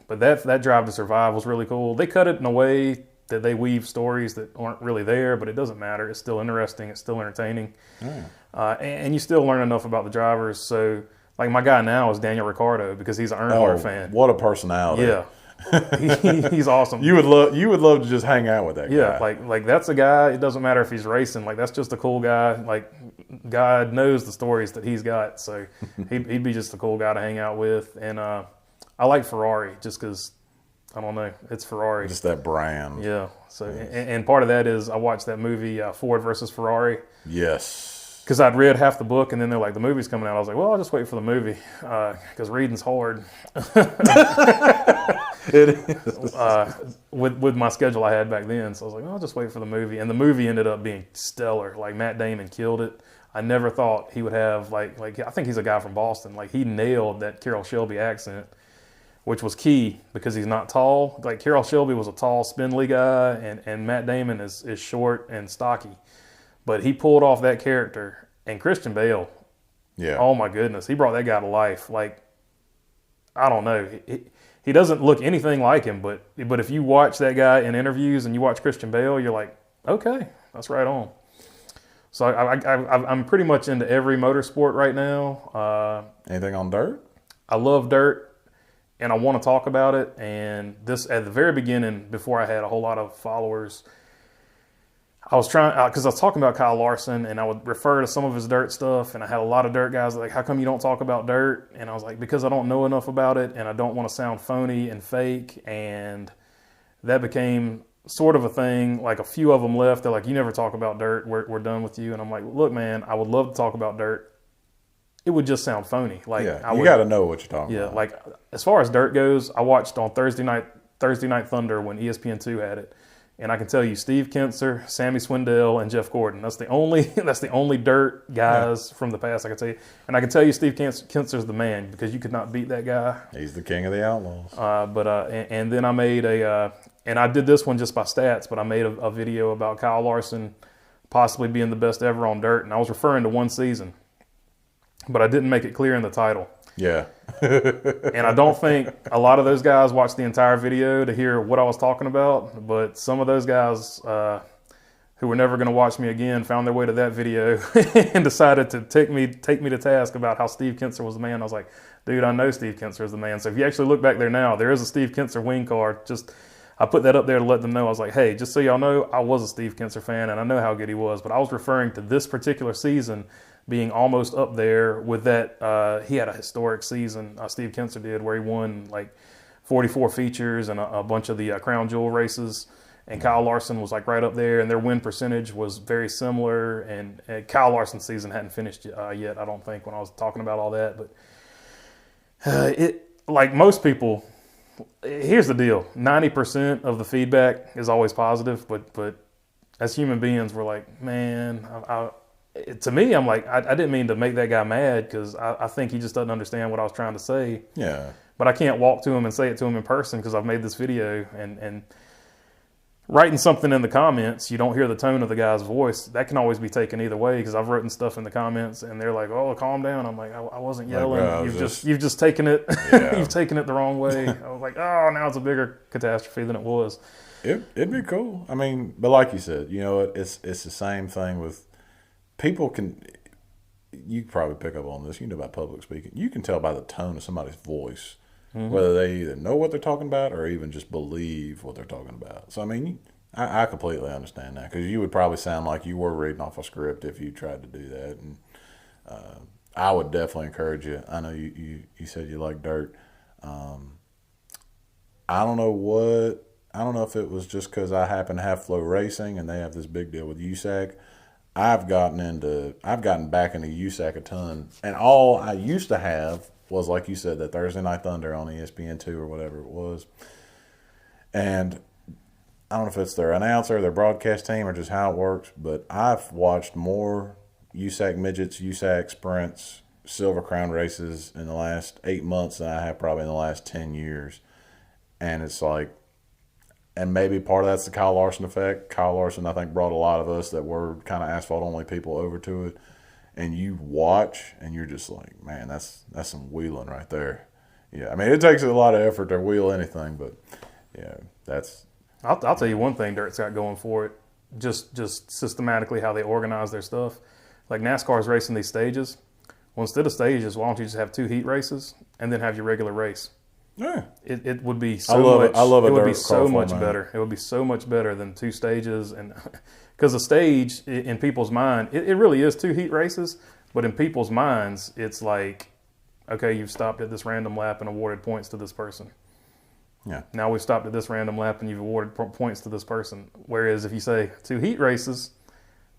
But that Drive to Survive was really cool. They cut it in a way that they weave stories that aren't really there, but it doesn't matter. It's still interesting. It's still entertaining, and you still learn enough about the drivers. So, like, my guy now is Daniel Ricciardo because he's an Earnhardt fan. What a personality! Yeah. He's awesome. You would love to just hang out with that guy. Yeah, like that's a guy. It doesn't matter if he's racing. Like, that's just a cool guy. Like, God knows the stories that he's got, so he'd be just a cool guy to hang out with. And I like Ferrari just because, I don't know, it's Ferrari. Just that brand. Yeah. So and part of that is I watched that movie Ford versus Ferrari. Yes. Because I'd read half the book, and then they're like, the movie's coming out. I was like, well, I'll just wait for the movie because reading's hard. It is. With my schedule I had back then. So I was like, well, I'll just wait for the movie. And the movie ended up being stellar. Like, Matt Damon killed it. I never thought he would have, like I think he's a guy from Boston. Like, he nailed that Carroll Shelby accent, which was key because he's not tall. Like, Carroll Shelby was a tall, spindly guy, and Matt Damon is short and stocky. But he pulled off that character. And Christian Bale, oh my goodness, he brought that guy to life. Like, I don't know. He doesn't look anything like him, but if you watch that guy in interviews and you watch Christian Bale, you're like, okay, that's right on. So I'm pretty much into every motorsport right now. Anything on dirt? I love dirt, and I want to talk about it. And this, at the very beginning, before I had a whole lot of followers, I was trying, because I was talking about Kyle Larson, and I would refer to some of his dirt stuff, and I had a lot of dirt guys like, how come you don't talk about dirt? And I was like, because I don't know enough about it, and I don't want to sound phony and fake, and that became sort of a thing. Like, a few of them left. They're like, you never talk about dirt. We're done with you. And I'm like, look, man, I would love to talk about dirt. It would just sound phony. Like, you got to know what you're talking about. Yeah, like, as far as dirt goes, I watched on Thursday Night Thunder when ESPN2 had it. And I can tell you, Steve Kentzer, Sammy Swindell, and Jeff Gordon. That's the only dirt guys from the past I can tell you. And I can tell you, Steve Kentzer's the man because you could not beat that guy. He's the king of the outlaws. And then I made and I did this one just by stats, but I made a video about Kyle Larson possibly being the best ever on dirt, and I was referring to one season, but I didn't make it clear in the title. Yeah. And I don't think a lot of those guys watched the entire video to hear what I was talking about, but some of those guys who were never going to watch me again found their way to that video and decided to take me to task about how Steve Kentzer was the man. I was like, dude, I know Steve Kentzer is the man. So if you actually look back there now, there is a Steve Kentzer wing card. I put that up there to let them know. I was like, hey, just so y'all know, I was a Steve Kentzer fan, and I know how good he was, but I was referring to this particular season being almost up there with that. He had a historic season, Steve Kinser did, where he won like 44 features and a bunch of the Crown Jewel races. And Kyle Larson was like right up there, and their win percentage was very similar. And Kyle Larson's season hadn't finished yet, I don't think, when I was talking about all that. But it, like most people, here's the deal: 90% of the feedback is always positive, but as human beings, we're like, man, to me, I'm like, I didn't mean to make that guy mad, because I think he just doesn't understand what I was trying to say. Yeah. But I can't walk to him and say it to him in person, because I've made this video, and writing something in the comments, you don't hear the tone of the guy's voice. That can always be taken either way, because I've written stuff in the comments and they're like, "Oh, calm down." I'm like, I wasn't yelling. You've just taken it. Yeah. You've taken it the wrong way. I was like, oh, now it's a bigger catastrophe than it was. It'd be cool. I mean, but like you said, you know, it's the same thing with people. You can probably pick up on this. You know about public speaking. You can tell by the tone of somebody's voice. Mm-hmm. Whether they either know what they're talking about or even just believe what they're talking about. So, I mean, I completely understand that, because you would probably sound like you were reading off a script if you tried to do that. And I would definitely encourage you. I know you said you like dirt. I don't know if it was just because I happen to have Flow Racing and they have this big deal with USAC. I've gotten back into USAC a ton. And all I used to have was, like you said, that Thursday Night Thunder on ESPN2 or whatever it was. And I don't know if it's their announcer, their broadcast team, or just how it works, but I've watched more USAC midgets, USAC sprints, Silver Crown races in the last 8 months than I have probably in the last 10 years. And it's like, and maybe part of that's the Kyle Larson effect. Kyle Larson, I think, brought a lot of us that were kind of asphalt-only people over to it. And you watch, and you're just like, man, that's some wheeling right there. Yeah, I mean, it takes a lot of effort to wheel anything, but yeah, that's. I'll tell you one thing Dirt's got going for it, just systematically how they organize their stuff. Like NASCAR's racing these stages. Well, instead of stages, why don't you just have 2 heat races and then have your regular race? Yeah, it would be so much. I love it. It would be so much better. It would be so much better than 2 stages, and because a stage in people's mind, it really is 2 heat races. But in people's minds, it's like, okay, you've stopped at this random lap and awarded points to this person. Yeah. Now we've stopped at this random lap and you've awarded points to this person. Whereas if you say 2 heat races,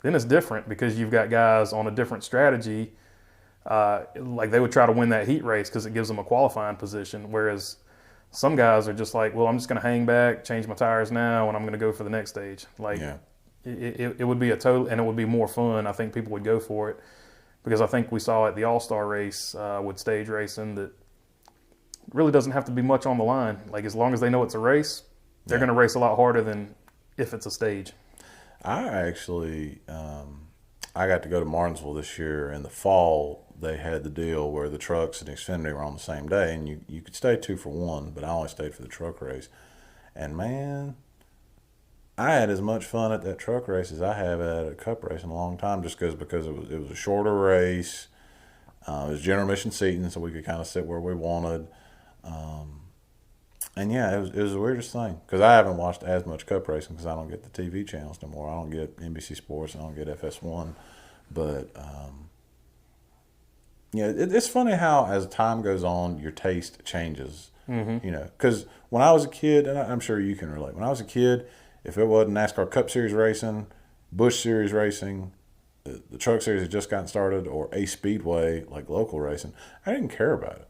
then it's different, because you've got guys on a different strategy. Like they would try to win that heat race because it gives them a qualifying position. Whereas some guys are just like, well, I'm just going to hang back, change my tires now, and I'm going to go for the next stage. Like, yeah. It would be a total, and it would be more fun. I think people would go for it, because I think we saw at the All-Star race with stage racing that really doesn't have to be much on the line. Like, as long as they know it's a race, they're going to race a lot harder than if it's a stage. I actually, I got to go to Martinsville this year in the fall. They had the deal where the trucks and Xfinity were on the same day, and you could stay 2 for 1, but I only stayed for the truck race. And man, I had as much fun at that truck race as I have at a cup race in a long time, just because it was a shorter race. It was general admission seating, so we could kind of sit where we wanted. And yeah, it was the weirdest thing, because I haven't watched as much cup racing because I don't get the TV channels anymore. I don't get NBC Sports, I don't get FS1, but yeah, it's funny how as time goes on, your taste changes. Mm-hmm. You know, because when I was a kid, and I'm sure you can relate. When I was a kid, if it wasn't NASCAR Cup Series racing, Busch Series racing, the Truck Series had just gotten started, or a speedway like local racing, I didn't care about it.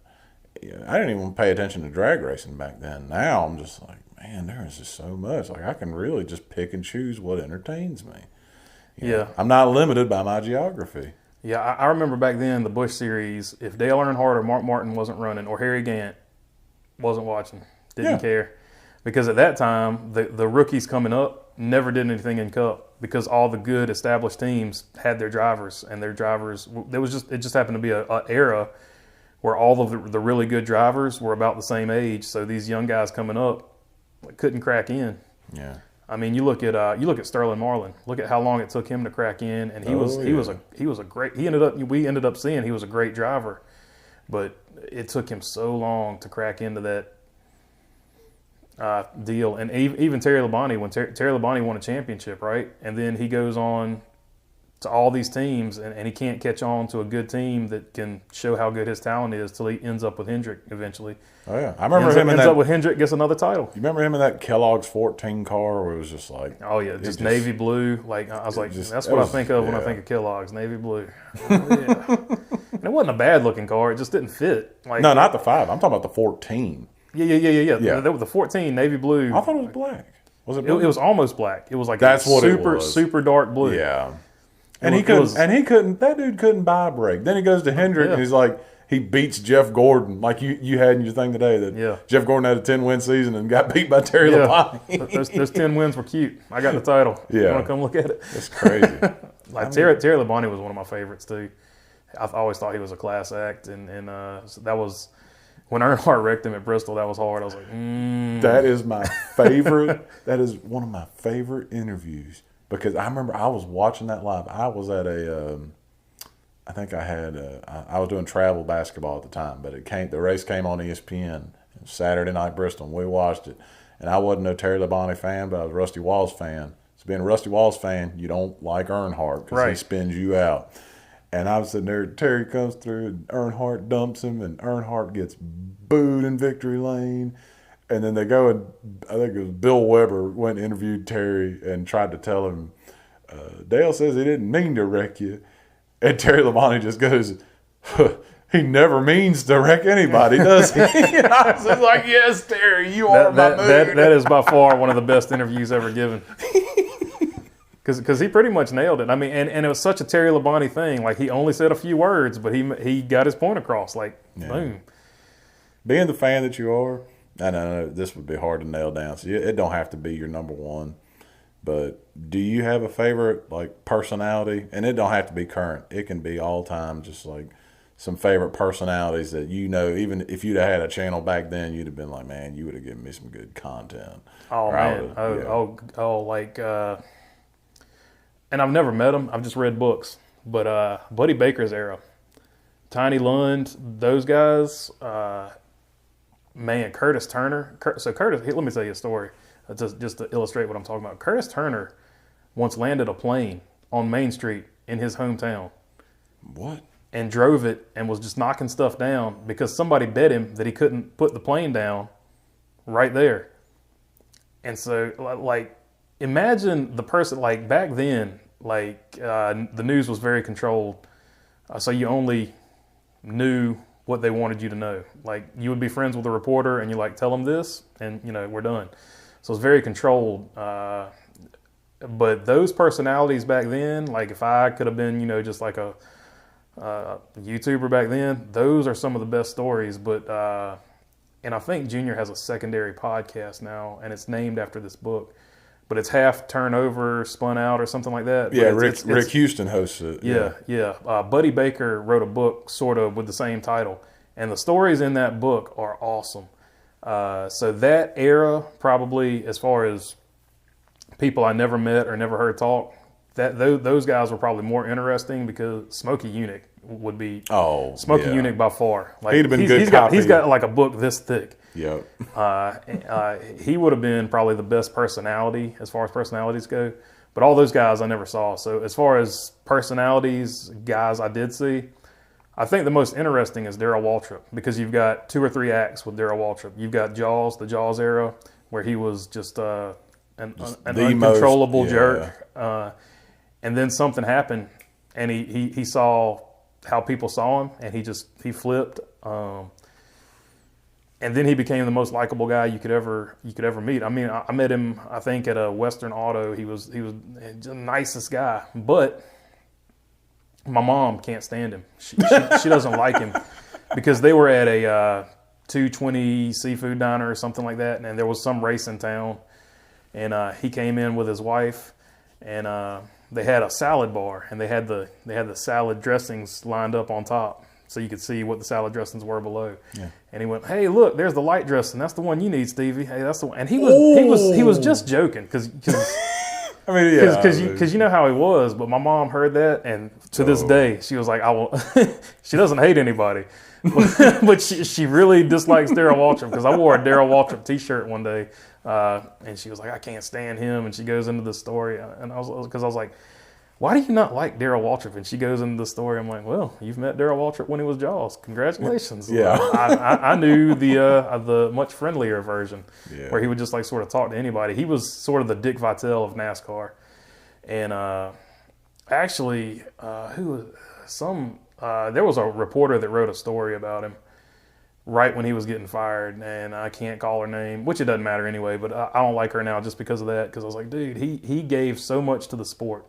I didn't even pay attention to drag racing back then. Now I'm just like, man, there is just so much. Like, I can really just pick and choose what entertains me. You know, I'm not limited by my geography. Yeah, I remember back then the Busch Series, if Dale Earnhardt or Mark Martin wasn't running, or Harry Gant wasn't watching, didn't care. Because at that time, the rookies coming up never did anything in Cup, because all the good established teams had their drivers, and their drivers, it just happened to be an era where all of the really good drivers were about the same age. So these young guys coming up couldn't crack in. Yeah. I mean, you look at Sterling Marlin. Look at how long it took him to crack in, and he was a great. We ended up seeing he was a great driver, but it took him so long to crack into that deal. And even Terry Labonte, when Terry Labonte won a championship, right, and then he goes on to all these teams, and he can't catch on to a good team that can show how good his talent is till he ends up with Hendrick eventually. Oh, yeah. I remember him in that. Ends up with Hendrick, gets another title. You remember him in that Kellogg's 14 car where it was just like. Oh, yeah, just navy blue. Like, I was like, that's what I think of when I think of Kellogg's, navy blue. Yeah. And it wasn't a bad-looking car. It just didn't fit. Like, no, not the 5. I'm talking about the 14. Yeah. The 14, navy blue. I thought it was black. Was it blue? It was almost black. It was like That's what it was. super dark blue. Yeah. And he couldn't. That dude couldn't buy a brake. Then he goes to Hendrick and he's like, he beats Jeff Gordon, like you had in your thing today. That Jeff Gordon had a 10-win season and got beat by Terry Labonte. Those 10 wins were cute. I got the title. Yeah, you want to come look at it? It's crazy. Terry Labonte was one of my favorites too. I always thought he was a class act, and so that was when Earnhardt wrecked him at Bristol. That was hard. I was like, That is my favorite. That is one of my favorite interviews. Because I remember I was watching that live. I was at I think I was doing travel basketball at the time, but the race came on ESPN. It was Saturday night Bristol, and we watched it. And I wasn't no Terry Labonte fan, but I was a Rusty Wallace fan. So being a Rusty Wallace fan, you don't like Earnhardt because he spins you out. And I was sitting there, Terry comes through, and Earnhardt dumps him, and Earnhardt gets booed in victory lane. And then they go and I think it was Bill Weber went and interviewed Terry and tried to tell him, Dale says he didn't mean to wreck you. And Terry Labonte just goes, he never means to wreck anybody, does he? And I was just like, yes, Terry, you are my mood. That is by far one of the best interviews ever given. Because he pretty much nailed it. I mean, and it was such a Terry Labonte thing. Like, he only said a few words, but he got his point across. Like, boom. Being the fan that you are, I know this would be hard to nail down. So it don't have to be your number one. But do you have a favorite, like, personality? And it don't have to be current. It can be all time, just like some favorite personalities that you know, even if you'd have had a channel back then, you'd have been like, man, you would have given me some good content. Oh, man. And I've never met him. I've just read books. But Buddy Baker's era, Tiny Lund, those guys, man, Curtis Turner. So Curtis, let me tell you a story just to illustrate what I'm talking about. Curtis Turner once landed a plane on Main Street in his hometown. What? And drove it and was just knocking stuff down because somebody bet him that he couldn't put the plane down right there. And so, like, imagine the person, like, back then, like, the news was very controlled. So you only knew what they wanted you to know. Like, you would be friends with a reporter and you like, tell them this and, we're done. So it's very controlled. But those personalities back then, like, if I could have been, just like a YouTuber back then, those are some of the best stories. But, and I think Junior has a secondary podcast now and it's named after this book. But it's Half Turnover, Spun Out, or something like that. Yeah, Rick Houston hosts it. Yeah. Buddy Baker wrote a book sort of with the same title. And the stories in that book are awesome. So that era, probably as far as people I never met or never heard talk, those guys were probably more interesting because Smokey Yunick would be Yunick by far. Like, he'd have been good copy. He's got like a book this thick. Yep. He would have been probably the best personality as far as personalities go. But all those guys I never saw. So as far as personalities, guys I did see, I think the most interesting is Daryl Waltrip because you've got 2 or 3 acts with Daryl Waltrip. You've got Jaws, the Jaws era, where he was just an uncontrollable jerk. And then something happened, and he saw how people saw him, and he flipped. And then he became the most likable guy you could ever meet. I mean, I met him, I think, at a Western Auto. He was the nicest guy, but my mom can't stand him. She doesn't like him because they were at a 220 seafood diner or something like that, and there was some race in town, and he came in with his wife, and they had a salad bar, and they had the salad dressings lined up on top, so you could see what the salad dressings were below. Yeah. And he went, "Hey, look, there's the light dressing. That's the one you need, Stevie. Hey, that's the one." And he was just joking because I mean, yeah, because you know how he was. But my mom heard that, and to this day, she was like, "I will." She doesn't hate anybody, but she really dislikes Daryl Waltrip because I wore a Daryl Waltrip T-shirt one day, and she was like, "I can't stand him." And she goes into the story, and I was like, why do you not like Daryl Waltrip? And she goes into the story. I'm like, well, you've met Daryl Waltrip when he was Jaws. Congratulations. Yeah. I knew the much friendlier version, Yeah. where he would just like sort of talk to anybody. He was sort of the Dick Vitale of NASCAR. And actually, there was a reporter that wrote a story about him right when he was getting fired, and I can't call her name, which it doesn't matter anyway, but I don't like her now just because of that, because I was like, dude, he gave so much to the sport.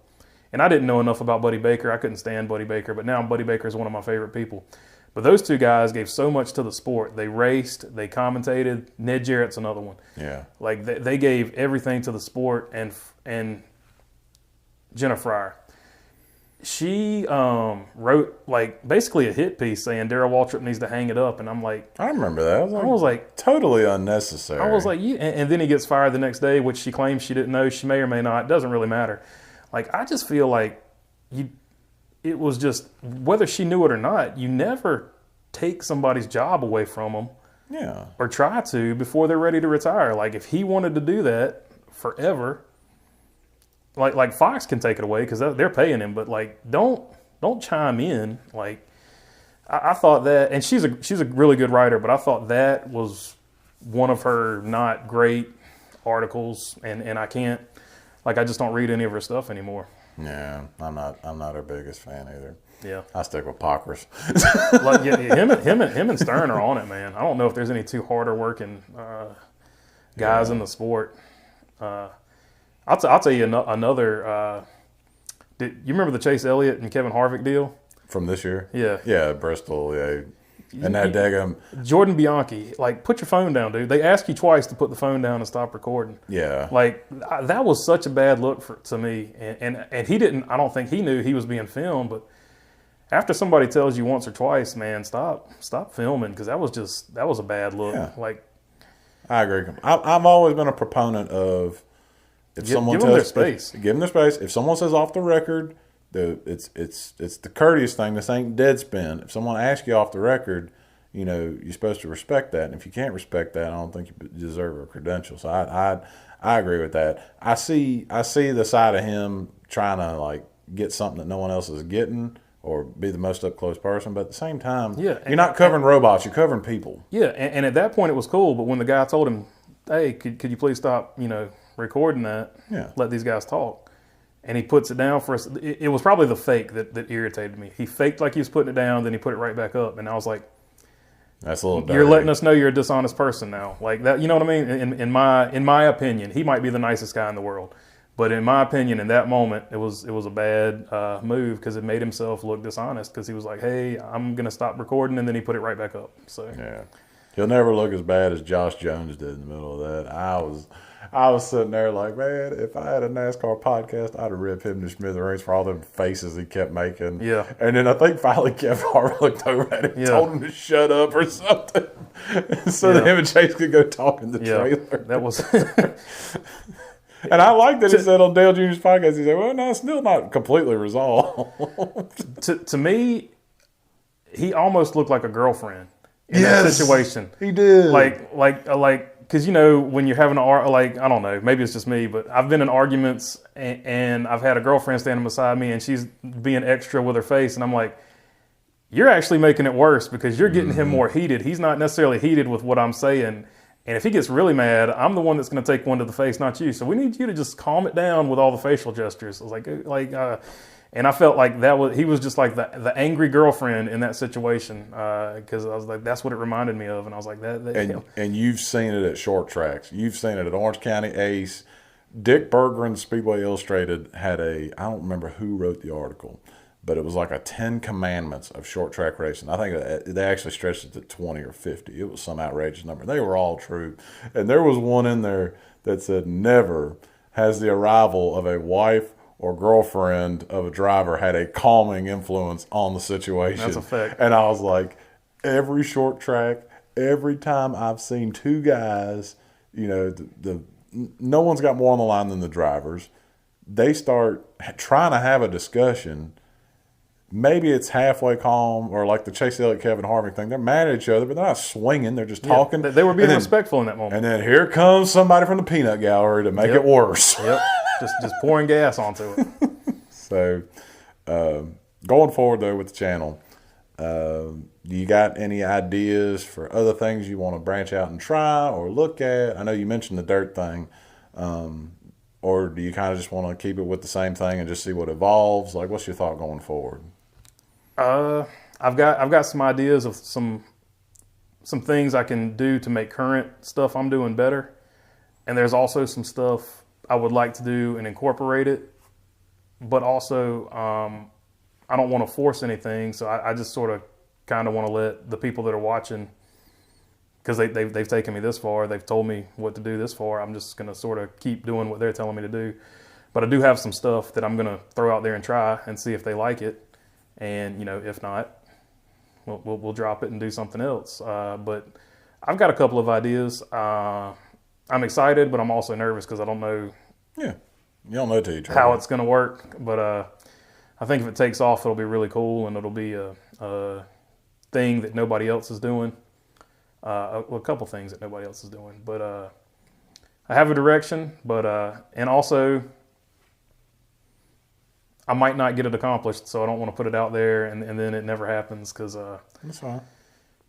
And I didn't know enough about Buddy Baker. I couldn't stand Buddy Baker, but now Buddy Baker is one of my favorite people. But those two guys gave so much to the sport. They raced, they commentated. Ned Jarrett's another one. Yeah. Like they gave everything to the sport. And Jenna Fryer, she wrote like basically a hit piece saying Daryl Waltrip needs to hang it up. And I'm like, I remember that. I was like totally unnecessary. I was like, and then he gets fired the next day, which she claims she didn't know. She may or may not. It doesn't really matter. Like, I just feel like it was just, whether she knew it or not, you never take somebody's job away from them. Yeah. Or try to before they're ready to retire. Like, if he wanted to do that forever, like Fox can take it away because they're paying him, but like, don't chime in. Like, I thought that, and she's a really good writer, but I thought that was one of her not great articles, and I can't. Like, I just don't read any of her stuff anymore. Yeah, I'm not her biggest fan either. Yeah, I stick with Pockers. like, yeah, him and Stern are on it, man. I don't know if there's any two harder working guys in the sport. I'll tell you another. You remember the Chase Elliott and Kevin Harvick deal From this year? Yeah. Yeah, Bristol, yeah. And that daggum. Jordan Bianchi, like, put your phone down, dude. They ask you twice to put the phone down and stop recording. Yeah. Like, that was such a bad look to me. And he didn't, I don't think he knew he was being filmed, but after somebody tells you once or twice, man, stop filming, because that was a bad look. Yeah. Like, I agree. I've always been a proponent of if someone give them their space. Give them their space. If someone says off the record, it's the courteous thing. This ain't Deadspin. If someone asks you off the record, you know, you're supposed to respect that. And if you can't respect that, I don't think you deserve a credential. So I agree with that. I see the side of him trying to like get something that no one else is getting, or be the most up close person. But at the same time, yeah, you're not covering robots. You're covering people. Yeah, and at that point it was cool. But when the guy told him, "Hey, could you please stop, recording that? Yeah. Let these guys talk." And he puts it down for us. It was probably the fake that irritated me. He faked like he was putting it down, then he put it right back up. And I was like, that's a little dirty. You're letting us know you're a dishonest person now. Like that, you know what I mean? In my opinion, he might be the nicest guy in the world. But in my opinion, in that moment, it was a bad move, because it made himself look dishonest, because he was like, hey, I'm going to stop recording, and then he put it right back up. So yeah. He'll never look as bad as Josh Jones did in the middle of that. I was sitting there like, man, if I had a NASCAR podcast, I'd have ripped him to smithereens for all the faces he kept making. Yeah. And then I think finally Kevin Harvick looked over at him and told him to shut up or something. So that him and Chase could go talk in the trailer. That was... And I like that he said on Dale Jr.'s podcast, he said, well, no, it's still not completely resolved. to me, he almost looked like a girlfriend in that situation. He did. Like, because, when you're having I don't know, maybe it's just me, but I've been in arguments and I've had a girlfriend standing beside me and she's being extra with her face. And I'm like, you're actually making it worse, because you're getting him more heated. He's not necessarily heated with what I'm saying. And if he gets really mad, I'm the one that's going to take one to the face, not you. So we need you to just calm it down with all the facial gestures. I was and I felt like he was just like the angry girlfriend in that situation, because I was like, that's what it reminded me of. And I was like, and you've seen it at short tracks. You've seen it at Orange County Ace. Dick Berggren, Speedway Illustrated, had I don't remember who wrote the article, but it was like a 10 commandments of short track racing. I think they actually stretched it to 20 or 50. It was some outrageous number. They were all true. And there was one in there that said, never has the arrival of a wife or girlfriend of a driver had a calming influence on the situation. That's a fact. And I was like, every short track, every time I've seen two guys, no one's got more on the line than the drivers. They start trying to have a discussion. Maybe it's halfway calm, or like the Chase Elliott, Kevin Harvick thing. They're mad at each other, but they're not swinging. They're just talking. They were being respectful in that moment. And then here comes somebody from the peanut gallery to make it worse. Yep. Just pouring gas onto it. So, going forward though with the channel, do you got any ideas for other things you want to branch out and try or look at? I know you mentioned the dirt thing, or do you kind of just want to keep it with the same thing and just see what evolves? Like, what's your thought going forward? I've got some ideas of some things I can do to make current stuff I'm doing better, and there's also some stuff I would like to do and incorporate it, but also I don't want to force anything, so I just sort of kind of want to let the people that are watching, because they've taken me this far, they've told me what to do this far, I'm just going to sort of keep doing what they're telling me to do. But I do have some stuff that I'm going to throw out there and try and see if they like it, and if not, we'll drop it and do something else. But I've got a couple of ideas. I'm excited, but I'm also nervous because I don't know. Yeah, you don't know till you try how it's going to work, but I think if it takes off, it'll be really cool, and it'll be a thing that nobody else is doing. A couple things that nobody else is doing, but I have a direction, but and also I might not get it accomplished, so I don't want to put it out there and then it never happens, because that's fine.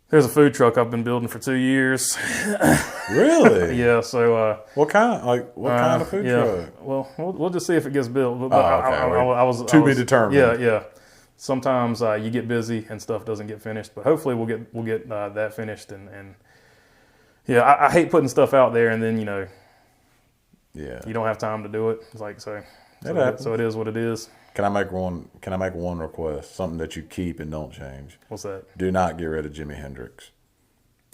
There's a food truck I've been building for 2 years. Really? Yeah. So what kind of food truck? Well, we'll just see if it gets built. But okay. I was to be determined. Yeah. Sometimes you get busy and stuff doesn't get finished, but hopefully we'll get that finished. And yeah, I hate putting stuff out there and then you don't have time to do it. It's like so it is what it is. Can I make one request? Something that you keep and don't change. What's that? Do not get rid of Jimi Hendrix.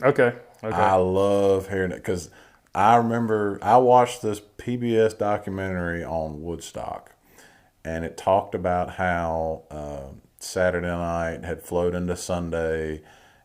Okay. I love hearing it because I remember I watched this PBS documentary on Woodstock, and it talked about how Saturday night had flowed into Sunday,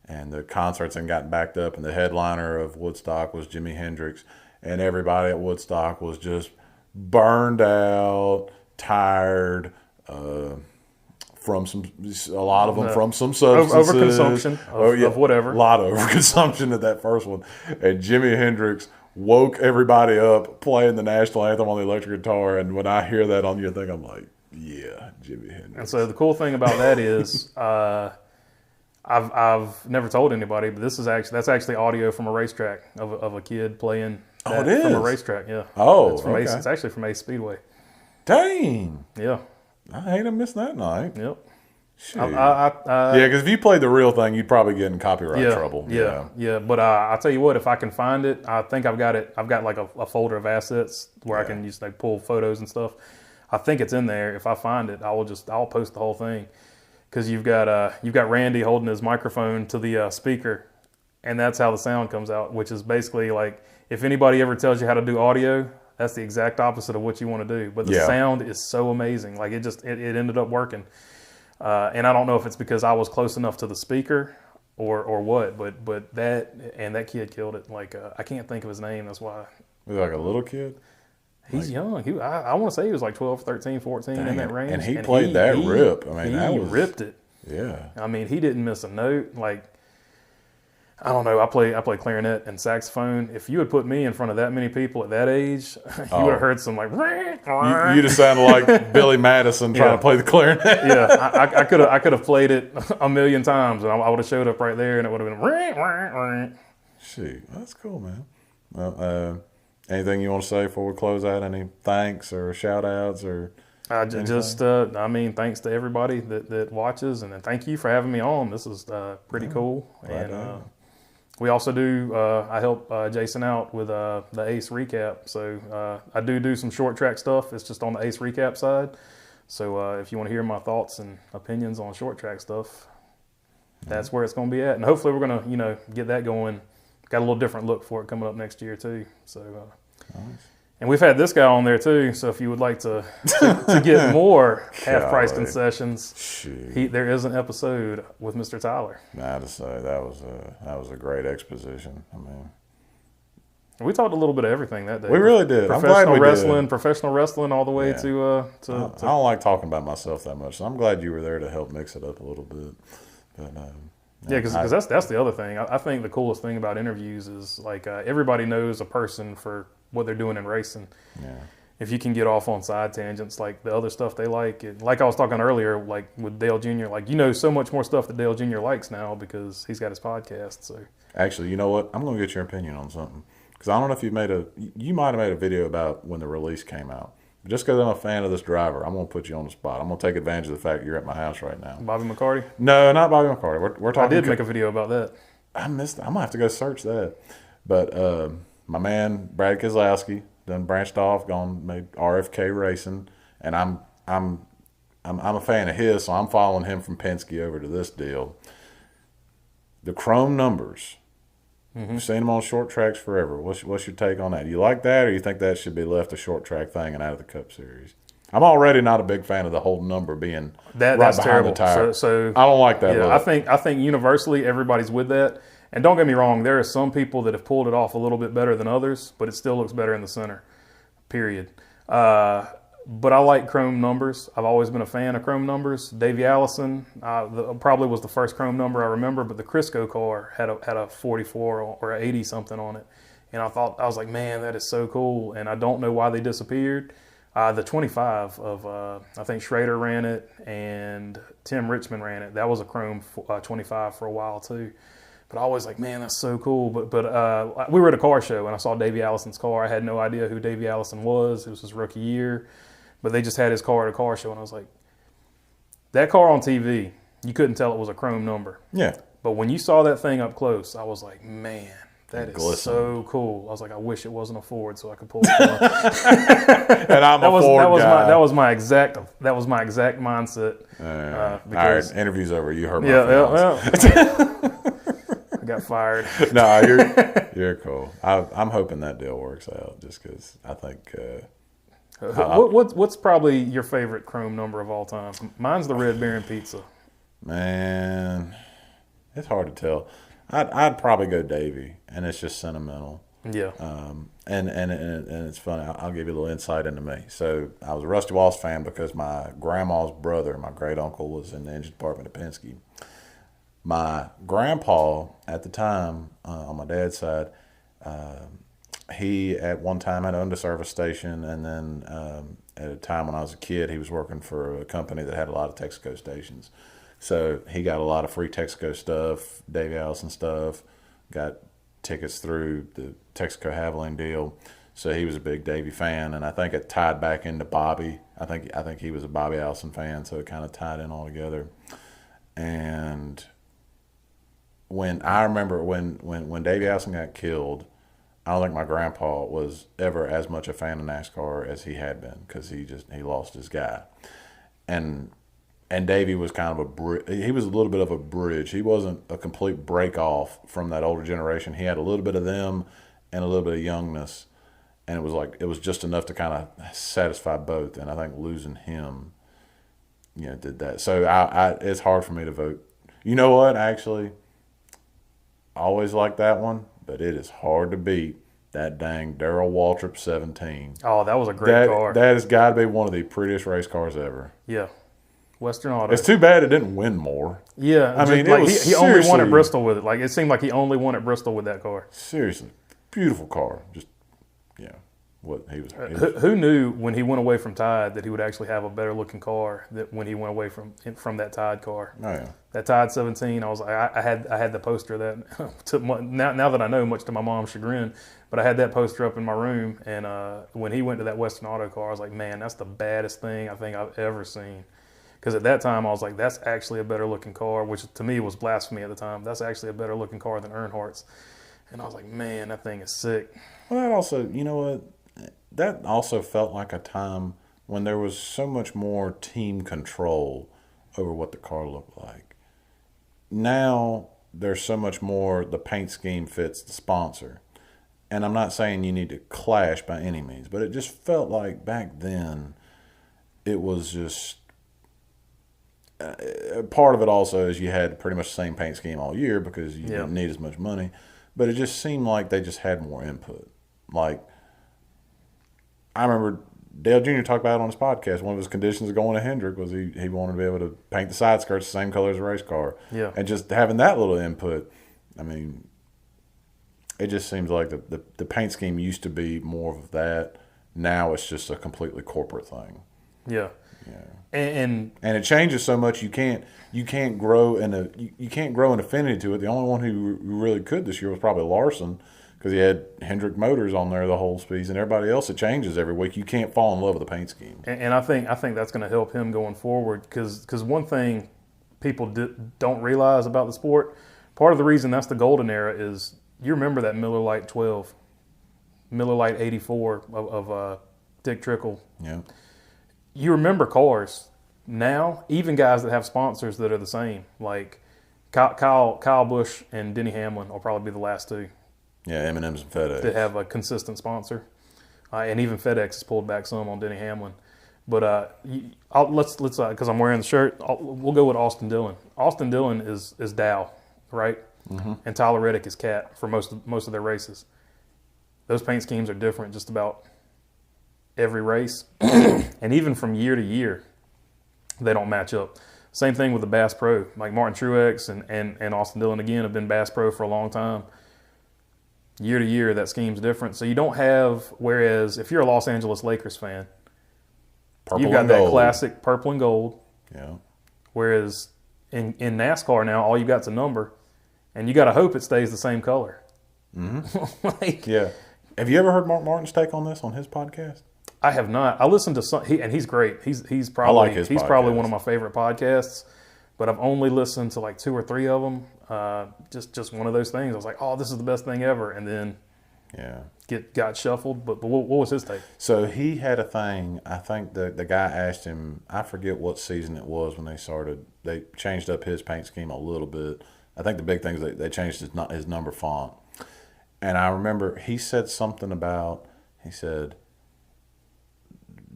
and the concerts had gotten backed up, and the headliner of Woodstock was Jimi Hendrix, and everybody at Woodstock was just burned out, tired. From a lot of them from some substances. Overconsumption of whatever. A lot of overconsumption at that first one. And Jimi Hendrix woke everybody up playing the national anthem on the electric guitar. And when I hear that on your thing, I'm like, yeah, Jimi Hendrix. And so the cool thing about that is I've never told anybody, but that's actually audio from a racetrack of a kid playing that from a racetrack. Yeah. Oh, it's actually from Ace Speedway. Dang. Yeah. I hate to miss that night. Yep. Shoot. Yeah, because if you played the real thing, you'd probably get in copyright trouble. Yeah. But I'll tell you what, if I can find it, I think I've got it. I've got like a folder of assets where I can just like pull photos and stuff. I think it's in there. If I find it, I'll post the whole thing, because you've got Randy holding his microphone to the speaker, and that's how the sound comes out. Which is basically like, if anybody ever tells you how to do audio, that's the exact opposite of what you want to do. But the sound is so amazing. Like it ended up working. And I don't know if it's because I was close enough to the speaker or what, but that kid killed it. Like I can't think of his name. That's why. Was he like a little kid? He's young. I want to say he was like 12, 13, 14 in that range. And he played that rip. I mean, he ripped it. Yeah. I mean, he didn't miss a note. Like, I don't know. I play clarinet and saxophone. If you had put me in front of that many people at that age, you would have heard some like. You just sounded like Billy Madison trying to play the clarinet. Yeah, I could have played it a million times, and I would have showed up right there, and it would have been. Shoot, that's cool, man. Well, anything you want to say before we close out? Any thanks or shout outs or? Thanks to everybody that watches, and thank you for having me on. This is pretty cool. And we also do, I help Jason out with the Ace recap. So I do some short track stuff. It's just on the Ace recap side. So if you want to hear my thoughts and opinions on short track stuff, that's where it's going to be at. And hopefully we're going to, get that going. Got a little different look for it coming up next year too. So, nice. And we've had this guy on there too. So if you would like to get more Half Priced Concessions, there is an episode with Mr. Tyler. I have to say that was a great exposition. I mean, we talked a little bit of everything that day. We really did. I'm glad we did. Professional wrestling, all the way to. I don't like talking about myself that much, so I'm glad you were there to help mix it up a little bit. But because that's the other thing. I think the coolest thing about interviews is like everybody knows a person for what they're doing in racing. Yeah. if you can get off on side tangents like the other stuff they like. Like I was talking earlier, like with Dale Jr., like so much more stuff that Dale Jr. likes now because he's got his podcast. So actually, you know what? I'm going to get your opinion on something. Because I don't know if you might have made a video about when the release came out. Just because I'm a fan of this driver, I'm going to put you on the spot. I'm going to take advantage of the fact you're at my house right now. Bobby McCarty? No, not Bobby McCarty. We're talking. I did make a video about that. I missed it. I'm going to have to go search that. But my man, Brad Keselowski, done branched off, made RFK Racing. And I'm a fan of his, so I'm following him from Penske over to this deal. The chrome numbers. You've seen them on short tracks forever. What's your take on that? Do you like that, or you think that should be left a short track thing and out of the Cup Series? I'm already not a big fan of the whole number being right that's behind terrible. the tire. So I don't like that. Yeah, look. I think universally everybody's with that. And don't get me wrong, there are some people that have pulled it off a little bit better than others, but it still looks better in the center. Period. But I like chrome numbers. I've always been a fan of chrome numbers. Davey Allison probably was the first chrome number I remember, but the Crisco car had a 44 or a 80 something on it. And I was like, man, that is so cool. And I don't know why they disappeared. The 25 of, I think Schrader ran it and Tim Richmond ran it. That was a chrome 25 for a while too. But I always like, man, that's so cool. But we were at a car show and I saw Davey Allison's car. I had no idea who Davey Allison was. It was his rookie year. But they just had his car at a car show, and I was like, that car on TV, you couldn't tell it was a chrome number. Yeah. But when you saw that thing up close, I was like, man, that is glisten. so cool. I was like, I wish it wasn't a Ford so I could pull it off. And I'm a Ford guy. That was my exact mindset. All right, interview's over. You heard my feelings. Yeah. I got fired. No, you're cool. I'm hoping that deal works out just because I think what's probably your favorite chrome number of all time? Mine's the Red Baron Pizza. Man, it's hard to tell. I'd probably go Davey, and it's just sentimental. Yeah. And it's funny. I'll give you a little insight into me. So I was a Rusty Walsh fan because my grandma's brother, my great uncle, was in the engine department at Penske. My grandpa at the time, on my dad's side, he at one time had owned a service station, and then at a time when I was a kid, he was working for a company that had a lot of Texaco stations. So he got a lot of free Texaco stuff, Davey Allison stuff, got tickets through the Texaco Havoline deal. So he was a big Davey fan, and I think it tied back into Bobby. I think he was a Bobby Allison fan, so it kind of tied in all together. And when Davey Allison got killed, I don't think my grandpa was ever as much a fan of NASCAR as he had been because he lost his guy. And Davey was kind of he was a little bit of a bridge. He wasn't a complete break off from that older generation. He had a little bit of them and a little bit of youngness. And it was just enough to kind of satisfy both. And I think losing him, did that. So it's hard for me to vote. You know what, actually? I always liked that one, but it is hard to beat that dang Daryl Waltrip 17. Oh, that was a great car. That has got to be one of the prettiest race cars ever. Yeah. Western Auto. It's too bad it didn't win more. Yeah. I mean, he only won at Bristol with it. Like, it seemed like he only won at Bristol with that car. Seriously. Beautiful car. Just, what he was. Who knew when he went away from Tide that he would actually have a better looking car than when he went away from that Tide car? Oh, yeah. That Tide 17, I was like, I had the poster of that. Now that I know, much to my mom's chagrin, but I had that poster up in my room. And when he went to that Western Auto car, I was like, man, that's the baddest thing I think I've ever seen. Because at that time, I was like, that's actually a better looking car, which to me was blasphemy at the time. That's actually a better looking car than Earnhardt's. And I was like, man, that thing is sick. Well, that also, you know what? That also felt like a time when there was so much more team control over what the car looked like. Now, there's so much more the paint scheme fits the sponsor. And I'm not saying you need to clash by any means, but it just felt like back then it was just... part of it also is you had pretty much the same paint scheme all year because you didn't need as much money. But it just seemed like they just had more input. Like, I remember Dale Jr. talked about it on his podcast. One of his conditions of going to Hendrick was he wanted to be able to paint the side skirts the same color as a race car. Yeah. And just having that little input, I mean, it just seems like the paint scheme used to be more of that. Now it's just a completely corporate thing. Yeah. Yeah. And it changes so much you can't grow you can't grow an affinity to it. The only one who really could this year was probably Larson, because he had Hendrick Motors on there the whole speeds, and everybody else, it changes every week. You can't fall in love with the paint scheme. And I think that's going to help him going forward, because one thing people don't realize about the sport, part of the reason that's the golden era is, you remember that Miller Lite 12, Miller Lite 84 of Dick Trickle. Yeah. You remember cars. Now, even guys that have sponsors that are the same, like Kyle Busch and Denny Hamlin will probably be the last two. Yeah, M&M's and FedEx. That have a consistent sponsor. And even FedEx has pulled back some on Denny Hamlin. But let's because I'm wearing the shirt, we'll go with Austin Dillon. Austin Dillon is Dow, right? Mm-hmm. And Tyler Reddick is Cat for most of their races. Those paint schemes are different just about every race. And even from year to year, they don't match up. Same thing with the Bass Pro. Like Martin Truex and Austin Dillon, again, have been Bass Pro for a long time. Year to year, that scheme's different. So you don't have, whereas if you're a Los Angeles Lakers fan, you've got that classic purple and gold. Yeah. Whereas in NASCAR now, all you got's a number, and you got to hope it stays the same color. Mm-hmm. Yeah. Have you ever heard Mark Martin's take on this on his podcast? I have not. I listened to some, and he's great. He's probably one of my favorite podcasts. But I've only listened to like 2 or 3 of them. Just one of those things. I was like, oh, this is the best thing ever, and then got shuffled. But what was his take? So he had a thing. I think the guy asked him. I forget what season it was when they started. They changed up his paint scheme a little bit. I think the big thing is they changed his number font. And I remember he said something about. He said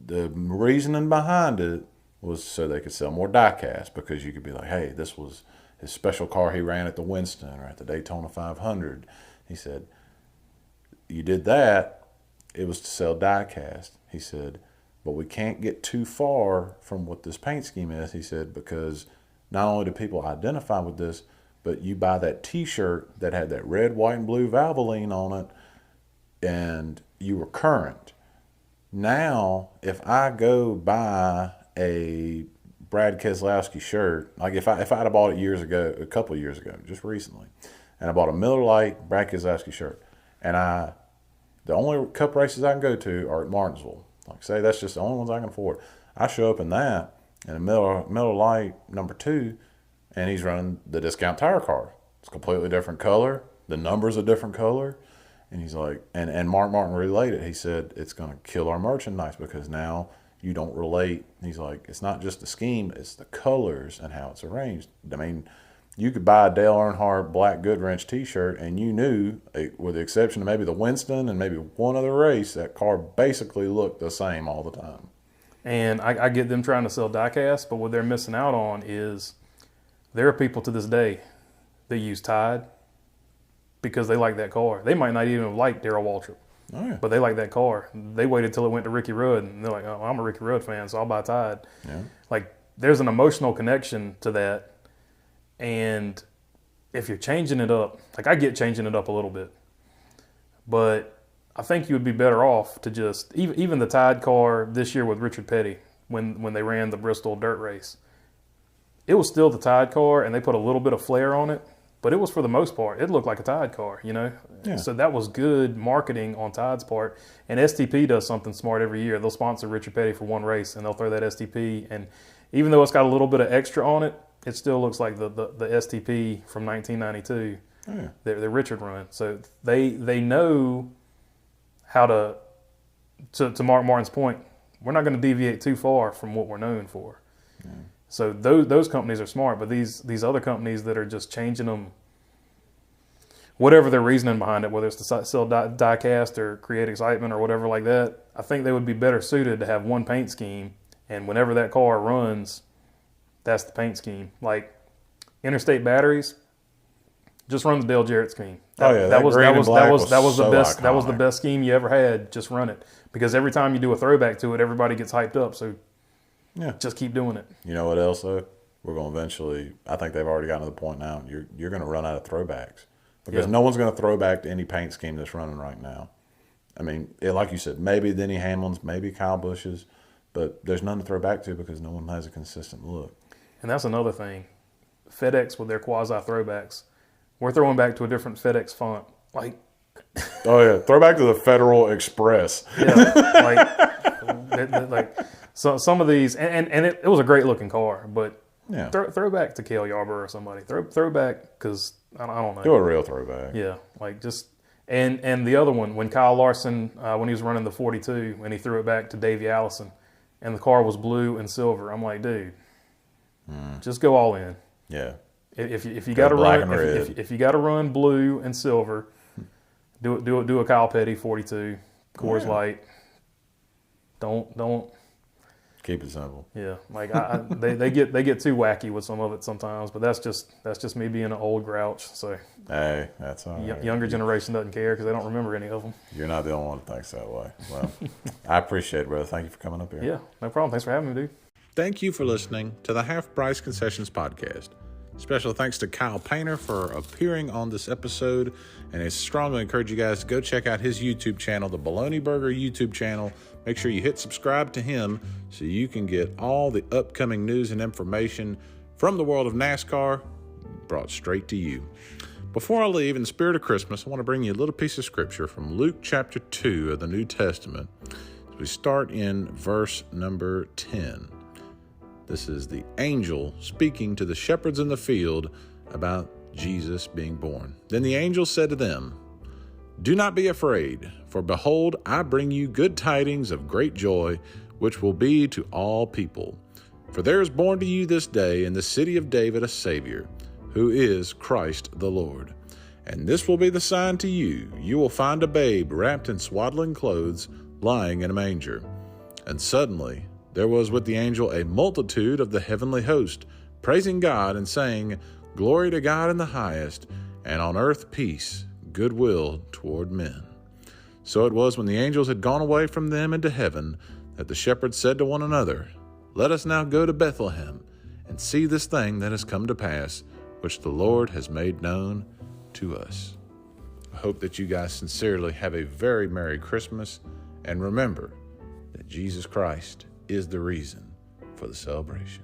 the reasoning behind it was so they could sell more diecast, because you could be like, hey, this was his special car he ran at the Winston or at the Daytona 500. He said, you did that, it was to sell diecast. He said, but we can't get too far from what this paint scheme is, he said, because not only do people identify with this, but you buy that T-shirt that had that red, white, and blue Valvoline on it, and you were current. Now, if I go buy a Brad Keselowski shirt, like if I'd have bought it a couple of years ago, just recently, and I bought a Miller Lite Brad Keselowski shirt, and the only cup races I can go to are at Martinsville. Like, say that's just the only ones I can afford. I show up in that, and a Miller Lite number 2, and he's running the discount tire car. It's a completely different color. The number's a different color. And he's like, and Mark Martin related. He said, it's going to kill our merchandise, because now you don't relate. He's like, it's not just the scheme, it's the colors and how it's arranged. I mean, you could buy a Dale Earnhardt Black Goodwrench T-shirt, and you knew, with the exception of maybe the Winston and maybe one other race, that car basically looked the same all the time. And I get them trying to sell diecast, but what they're missing out on is there are people to this day that use Tide because they like that car. They might not even have liked Daryl Waltrip. Oh, yeah. But they like that car. They waited till it went to Ricky Rudd, and they're like, oh, I'm a Ricky Rudd fan, so I'll buy Tide. Yeah. Like, there's an emotional connection to that. And if you're changing it up, like I get changing it up a little bit. But I think you would be better off to just, even the Tide car this year with Richard Petty, when they ran the Bristol dirt race, it was still the Tide car, and they put a little bit of flair on it. But it was, for the most part, it looked like a Tide car, you know? Yeah. So that was good marketing on Tide's part. And STP does something smart every year. They'll sponsor Richard Petty for one race, and they'll throw that STP. And even though it's got a little bit of extra on it, it still looks like the STP from 1992, the Richard run. So they know how to Mark Martin's point, we're not going to deviate too far from what we're known for. Yeah. So those companies are smart, but these other companies that are just changing them, whatever their reasoning behind it, whether it's to sell diecast or create excitement or whatever like that, I think they would be better suited to have one paint scheme, and whenever that car runs, that's the paint scheme. Like Interstate Batteries, just run the Dale Jarrett scheme. That was the best scheme you ever had. Just run it, because every time you do a throwback to it, everybody gets hyped up. So yeah, just keep doing it. You know what else though? We're going to eventually, I think they've already gotten to the point now, you're going to run out of throwbacks, because no one's going to throw back to any paint scheme that's running right now. I mean, like you said, maybe Denny Hamlin's, maybe Kyle Busch's, but there's none to throw back to because no one has a consistent look. And that's another thing. FedEx with their quasi throwbacks, we're throwing back to a different FedEx font. Like, oh yeah, throw back to the Federal Express. Yeah, like so some of these, and it was a great looking car, but yeah, throw back to Cale Yarborough or somebody. Throw back because I don't know. Do a real throwback. Yeah, like just and the other one when Kyle Larson when he was running the 42 and he threw it back to Davey Allison, and the car was blue and silver. I'm like, dude, just go all in. Yeah. If you got to run if you got to run blue and silver, do a Kyle Petty 42 Coors Light. Don't keep it simple. Yeah, like they get too wacky with some of it sometimes, but that's just me being an old grouch. So hey, that's all right. Younger generation doesn't care because they don't remember any of them. You're not the only one that thinks that way. Well, I appreciate it, brother. Thank you for coming up here. Yeah, no problem. Thanks for having me, dude. Thank you for listening to the Half Priced Concessions Podcast. Special thanks to Kyle Painter for appearing on this episode, and I strongly encourage you guys to go check out his YouTube channel, the Bologna Burger YouTube channel. Make sure you hit subscribe to him so you can get all the upcoming news and information from the world of NASCAR brought straight to you. Before I leave, in the spirit of Christmas, I want to bring you a little piece of scripture from Luke chapter 2 of the New Testament. We start in verse number 10. This is the angel speaking to the shepherds in the field about Jesus being born. Then the angel said to them, "Do not be afraid, for behold, I bring you good tidings of great joy, which will be to all people. For there is born to you this day in the city of David a Savior, who is Christ the Lord. And this will be the sign to you. You will find a babe wrapped in swaddling clothes, lying in a manger." And suddenly there was with the angel a multitude of the heavenly host, praising God and saying, "Glory to God in the highest, and on earth peace, goodwill toward men." So it was when the angels had gone away from them into heaven that the shepherds said to one another, "Let us now go to Bethlehem and see this thing that has come to pass, which the Lord has made known to us." I hope that you guys sincerely have a very Merry Christmas, and remember that Jesus Christ is the reason for the celebration.